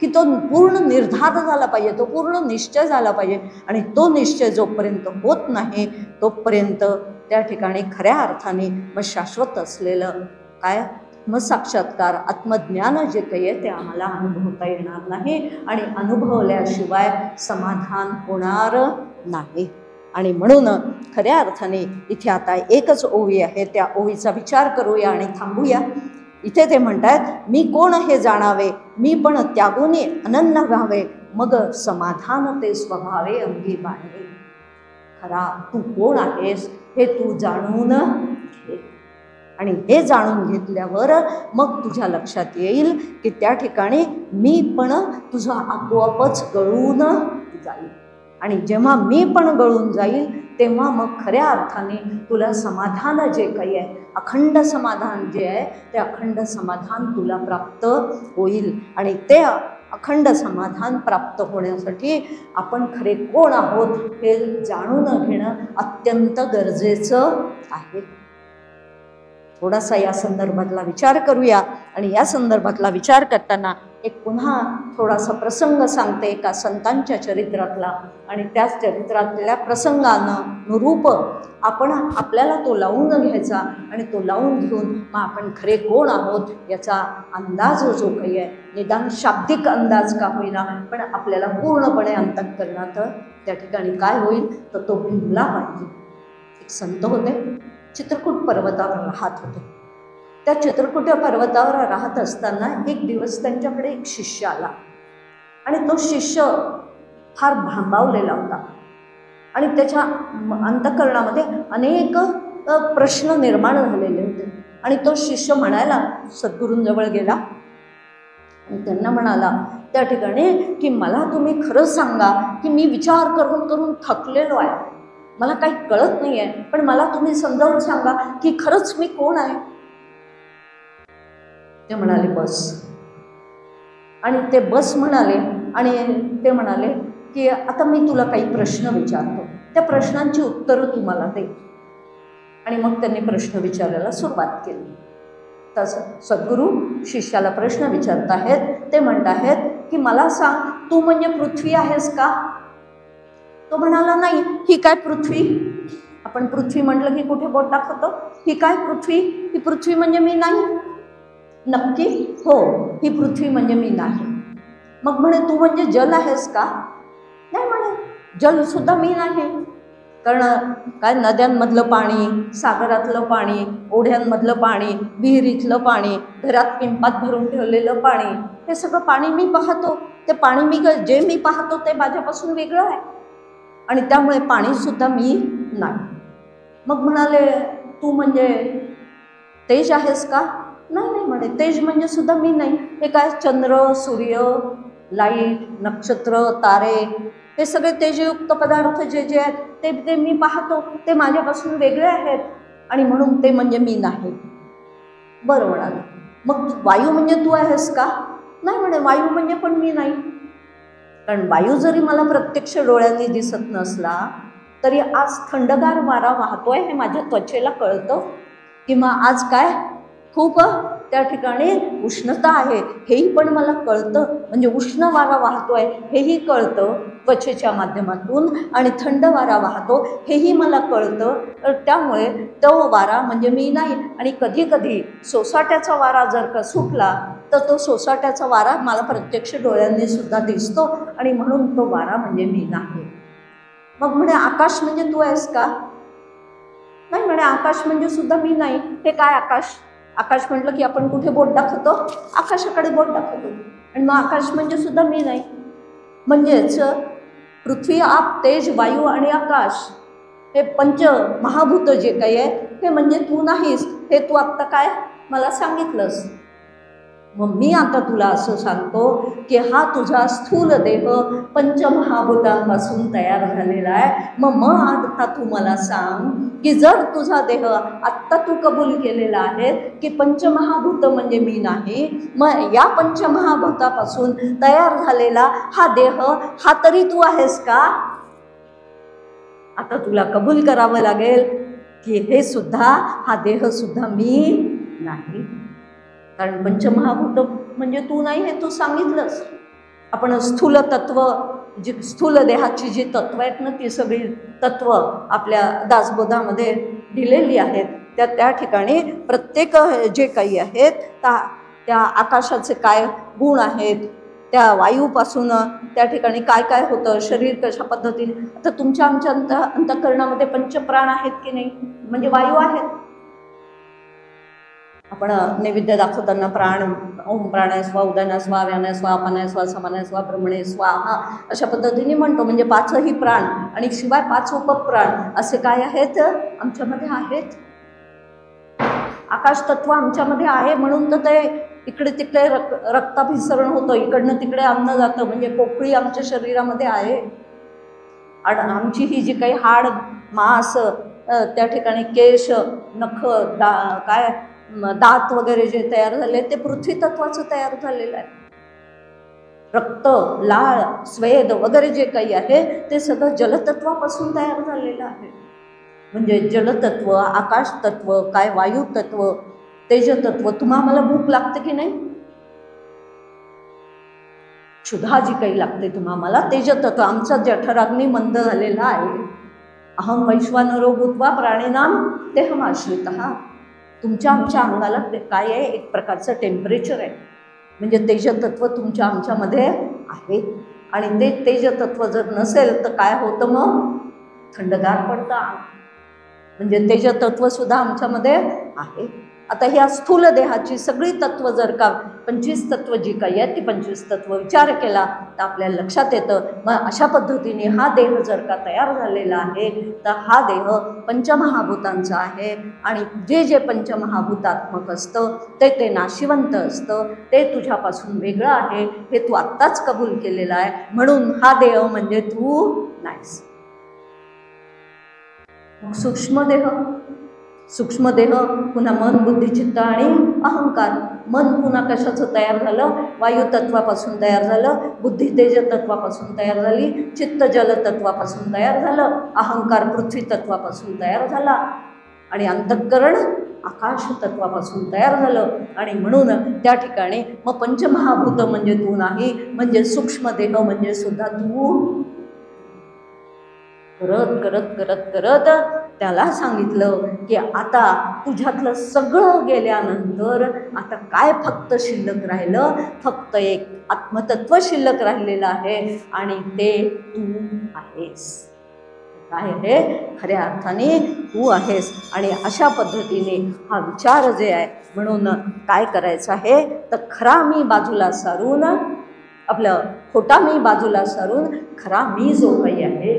की तो पूर्ण निर्धार झाला पाहिजे, तो पूर्ण निश्चय झाला पाहिजे. आणि तो निश्चय जोपर्यंत होत नाही तोपर्यंत त्या ठिकाणी खऱ्या अर्थाने मग शाश्वत असलेलं काय मग साक्षात्कार आत्मज्ञान जे काही आहे ते आम्हाला अनुभवता येणार नाही. आणि अनुभवल्याशिवाय समाधान होणार नाही. आणि म्हणून खऱ्या अर्थाने इथे आता एकच ओवी आहे, त्या ओवीचा विचार करूया आणि थांबूया. इथे ते म्हणतात, मी कोण हे जाणावे, मी पण त्यागुनी अनन्य व्हावे, मग समाधान ते स्वभावे अंगी बाणे. खरा तू कोण आहेस हे तू जाणून घे. आणि हे जाणून घेतल्यावर मग तुझ्या लक्षात येईल की त्या ठिकाणी मी पण तुझा आपोआपच गळून जाईल. आणि जेव्हा मी पण गळून जाईल तेव्हा मग खऱ्या अर्थाने तुला समाधान जे काही आहे, अखंड समाधान जे आहे ते अखंड समाधान तुला प्राप्त होईल. आणि ते अखंड समाधान प्राप्त होण्यासाठी आपण खरे कोण आहोत हे जाणून घेणं अत्यंत गरजेचं आहे. थोडासा या संदर्भातला विचार करूया. आणि या संदर्भातला विचार करताना एक पुन्हा थोडासा प्रसंग सांगते एका संतांच्या चरित्रातला. आणि त्याच चरित्रातल्या प्रसंगानं रूप आपण आपल्याला तो लावून घ्यायचा. आणि तो लावून घेऊन मग आपण खरे कोण आहोत याचा अंदाज जो काही आहे, निदान शाब्दिक अंदाज का होईना, पण आपल्याला पूर्णपणे अंतःकरणात त्या ठिकाणी काय होईल तर तो भिनला पाहिजे. एक संत होते, चित्रकूट पर्वतावर राहत होते. त्या चित्रकूट पर्वतावर राहत असताना एक दिवस त्यांच्याकडे एक शिष्य आला. आणि तो शिष्य फार भांबावलेला होता. आणि त्याच्या अंतःकरणामध्ये अनेक प्रश्न निर्माण झालेले होते. आणि तो शिष्य म्हणायला सद्गुरूंजवळ गेला आणि त्यांना म्हणाला त्या ठिकाणी की मला तुम्ही खरं सांगा की मी विचार करून करून थकलेलो आहे, मला काही कळत नाही आहे, पण मला तुम्ही समजावून सांगा की खरंच मी कोण आहे. ते म्हणाले बस. आणि ते बस म्हणाले. आणि ते म्हणाले की आता मी तुला काही प्रश्न विचारतो, त्या प्रश्नांची उत्तरं तू मला दे. आणि मग त्यांनी प्रश्न विचारायला सुरुवात केली. तसं सद्गुरू शिष्याला प्रश्न विचारत आहेत. ते म्हणत आहेत की मला सांग, तू म्हणजे पृथ्वी आहेस का? तो म्हणाला नाही. ही काय पृथ्वी? आपण पृथ्वी म्हटलं की कुठे बोट दाखवतो. ही काय पृथ्वी? ही पृथ्वी म्हणजे मी नाही. नक्की? हो, ही पृथ्वी म्हणजे मी नाही. मग म्हणे तू म्हणजे जल आहेस का? नाही म्हणे, जलसुद्धा मी नाही. कारण काय नद्यांमधलं पाणी, सागरातलं पाणी, ओढ्यांमधलं पाणी, विहिरीतलं पाणी, घरात पिंपात भरून ठेवलेलं पाणी, हे सगळं पाणी मी पाहतो. ते पाणी जे मी पाहतो ते माझ्यापासून वेगळं आहे. आणि त्यामुळे पाणीसुद्धा मी नाही. मग म्हणाले तू म्हणजे तेज आहेस का? नाही नाही म्हणे, तेज म्हणजे सुद्धा मी नाही. हे काय चंद्र, सूर्य, लाईट, नक्षत्र, तारे, हे सगळे तेजयुक्त पदार्थ जे जे आहेत ते मी पाहतो, ते माझ्यापासून वेगळे आहेत आणि म्हणून ते म्हणजे मी नाही. बरं म्हणाले. मग वायू म्हणजे तू आहेस का? नाही म्हणे, वायू म्हणजे पण मी नाही. कारण वायू जरी मला प्रत्यक्ष डोळ्यांनी दिसत नसला तरी आज थंडगार वारा वाहतोय हे माझ्या त्वचेला कळतं, किंवा आज काय खूप त्या ठिकाणी उष्णता आहे हेही पण मला कळतं. म्हणजे उष्ण वारा वाहतोय हेही कळतं त्वचेच्या माध्यमातून, आणि थंड वारा वाहतो हेही मला कळतं. तर त्यामुळे तो वारा म्हणजे मी नाही. आणि कधी कधी सोसाट्याचा वारा जर का सुटला तर तो सोसाट्याचा वारा मला प्रत्यक्ष डोळ्यांनी सुद्धा दिसतो, आणि म्हणून तो वारा म्हणजे मी नाही. मग म्हणे, आकाश म्हणजे तू आहेस का? नाही म्हणे, आकाश म्हणजे सुद्धा मी नाही. हे काय आकाश? आकाश म्हटलं की आपण कुठे बोट दाखवतो? आकाशाकडे बोट दाखवतो. आणि मग आकाश म्हणजे सुद्धा मी नाही. म्हणजेच पृथ्वी, आप, तेज, वायू आणि आकाश हे पंच महाभूत जे काही आहे हे म्हणजे तू नाहीस. हे तू आत्ता काय मला सांगितलंस. मग मी आता तुला असं सांगतो की हा तुझा स्थूल देह पंचमहाभूतांपासून तयार झालेला आहे. मग आता तू मला सांग की जर तुझा देह आत्ता तू कबूल केलेला आहे की पंचमहाभूत म्हणजे मी नाही, मग या पंचमहाभूतापासून तयार झालेला हा देह हा तरी तू आहेस का? आता तुला कबूल करावं लागेल की हे सुद्धा, हा देह सुद्धा मी नाही. कारण पंचमहाभूत म्हणजे तू नाही हे तू सांगितलंस. आपण स्थूल तत्व, जी स्थूल देहाची जी तत्व आहेत ना, ती सगळी तत्व आपल्या दासबोधामध्ये दिलेली आहेत. त्या ठिकाणी प्रत्येक जे काही आहेत त्या आकाशाचे काय गुण आहेत, त्या वायूपासून त्या ठिकाणी काय काय होतं, शरीर कशा पद्धतीने. आता तुमच्या आमच्या अंतःकरणामध्ये पंचप्राण आहेत की नाही? म्हणजे वायू आहेत. आपण नैवेद्य दाखवताना प्राण, ओम प्राणाय स्वा, उदानाय स्वा, व्यानाय स्वा, अपानाय स्वा, समानाय स्वा, ब्रह्मणे स्वाहा अशा पद्धतीने म्हणतो. म्हणजे 5ही प्राण आणि शिवाय 5 उपप्राण असे काय आहेत आमच्यामध्ये आहेत. आकाश तत्व आमच्यामध्ये आहे म्हणून तर ते इकडे तिकडे रक्ताभिसरण होतं, इकडनं तिकडे अन्न जातं. म्हणजे पोकळी आमच्या शरीरामध्ये आहे. आणि आमची ही जी काही हाड, मांस, त्या ठिकाणी केश, नख, काय दात वगैरे जे तयार झाले ते पृथ्वी तत्वाचं तयार झालेलं आहे. रक्त, लाळ, स्वेद वगैरे जे काही आहे ते सगळं जलतत्वापासून तयार झालेलं आहे. म्हणजे जलतत्व, आकाश तत्व, काय वायू तत्व, तेजतत्व. तुम्हाला भूक लागते की नाही? क्षुधा जी काही लागते तुम्हाला, तेजतत्व. आमचा जठराग्नी मंद झालेला आहे. अहम वैश्वानरो भूत्वा प्राणिनाम देहमाश्रितः. तुमच्या आमच्या अंगाला काय आहे, एक प्रकारचं टेम्परेचर आहे. म्हणजे तेजतत्व तुमच्या आमच्यामध्ये आहे. आणि ते तेजतत्व जर नसेल तर काय होतं, मग थंडगार पडतं. म्हणजे तेजतत्व सुद्धा आमच्यामध्ये आहे. आता ह्या स्थूल देहाची सगळी तत्व जर का 25 तत्व जी काही आहेत ती 25 तत्व विचार केला तर आपल्याला लक्षात येतं. मग अशा पद्धतीने हा देह जर का तयार झालेला आहे तर हा देह पंचमहाभूतांचा आहे. आणि जे जे पंचमहाभूतात्मक असतं ते नाशिवंत असतं, ते तुझ्यापासून वेगळं आहे हे तू आत्ताच कबूल केलेलं आहे. म्हणून हा देह म्हणजे तू नाहीस. सूक्ष्मदेह, सूक्ष्मदेह, पुन्हा मन, बुद्धी, चित्त आणि अहंकार. मन पुन्हा कशाचं तयार झालं? वायू तत्वापासून तयार झालं. बुद्धी तेज तत्वापासून तयार झाली. चित्त जल तत्वापासून तयार झालं. अहंकार पृथ्वी तत्वापासून तयार झाला. आणि अंतःकरण आकाश तत्वापासून तयार झालं. आणि म्हणून त्या ठिकाणी मग पंचमहाभूत म्हणजे तू नाही, म्हणजे सूक्ष्मदेह म्हणजे सुद्धा तू. करत करत करत करत त्याला सांगितलं की आता तुझ्यातलं सगळं गेल्यानंतर आता काय फक्त शिल्लक राहिलं? फक्त एक आत्मतत्व शिल्लक राहिलेलं आहे आणि ते तू आहेस. काय आहे? खऱ्या अर्थाने तू आहेस. आणि अशा पद्धतीने हा विचार जे आहे, म्हणून काय करायचं आहे तर खरा मी बाजूला सारून, आपलं खोटा मी बाजूला सारून खरा मी जो काही आहे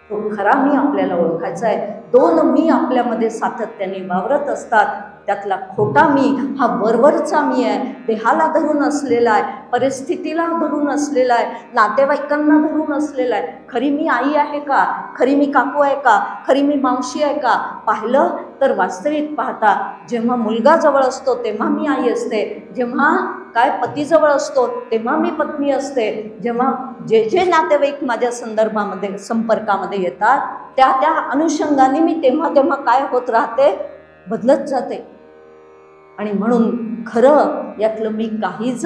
तो खरा मी आपल्याला ओळखायचा आहे. 2 मी आपल्यामध्ये सातत्याने वावरत असतात. त्यातला खोटा मी हा वरवरचा मी आहे, देहाला धरून असलेला आहे, परिस्थितीला धरून असलेला आहे, नातेवाईकांना धरून असलेला आहे. खरी मी आई आहे का, खरी मी काकू आहे का, खरी मी मावशी आहे का? पाहिलं तर वास्तविक पाहता जेव्हा मुलगा जवळ असतो तेव्हा मी आई असते, जेव्हा काय पतीजवळ असतो तेव्हा मी पत्नी असते, जेव्हा जे जे नातेवाईक माझ्या संदर्भामध्ये संपर्कामध्ये येतात त्या त्या अनुषंगाने मी तेव्हा तेव्हा काय होत राहते, बदलत जाते. आणि म्हणून खरं यातलं मी काहीच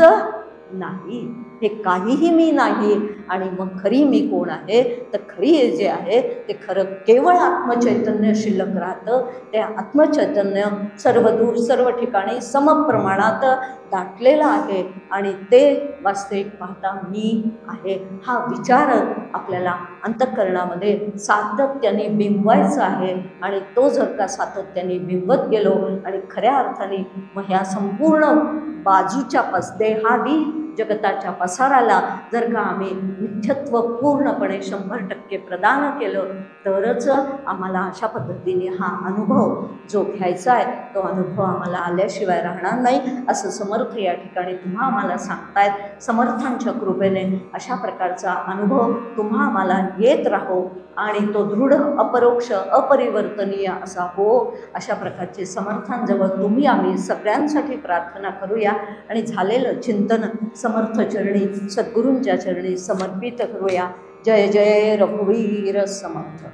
नाही, हे काहीही मी नाही. आणि मग खरी मी कोण आहे, तर खरी हे जे आहे ते खरं केवळ आत्मचैतन्य शिल्लक राहतं. ते आत्मचैतन्य सर्वदूर सर्व ठिकाणी समप्रमाणात दाटलेलं आहे आणि ते वास्तविक पाहता मी आहे. हा विचार आपल्याला अंतःकरणामध्ये सातत्याने बिंबवायचा आहे. आणि तो जर का सातत्याने बिंबत गेलो आणि खऱ्या अर्थाने मग ह्या संपूर्ण बाजूच्या देहादी जगताच्या पसाराला जर का आम्ही नित्यत्व पूर्णपणे 100% प्रदान केलं तरच आम्हाला अशा पद्धतीने हा अनुभव जो घ्यायचा आहे तो अनुभव आम्हाला आल्याशिवाय राहणार नाही, असं समर्थ या ठिकाणी तुम्हा आम्हाला सांगतायत. समर्थांच्या कृपेने अशा प्रकारचा अनुभव तुम्हा आम्हाला येत राहो आणि तो दृढ अपरोक्ष अपरिवर्तनीय असा हो, अशा प्रकारचे समर्थांजवळ तुम्ही आम्ही सगळ्यांसाठी प्रार्थना करूया आणि झालेलं चिंतन समर्थ चरणी सद्गुरूंच्या चरणी समर्पित करूया. जय जय रघुवीर समर्थ.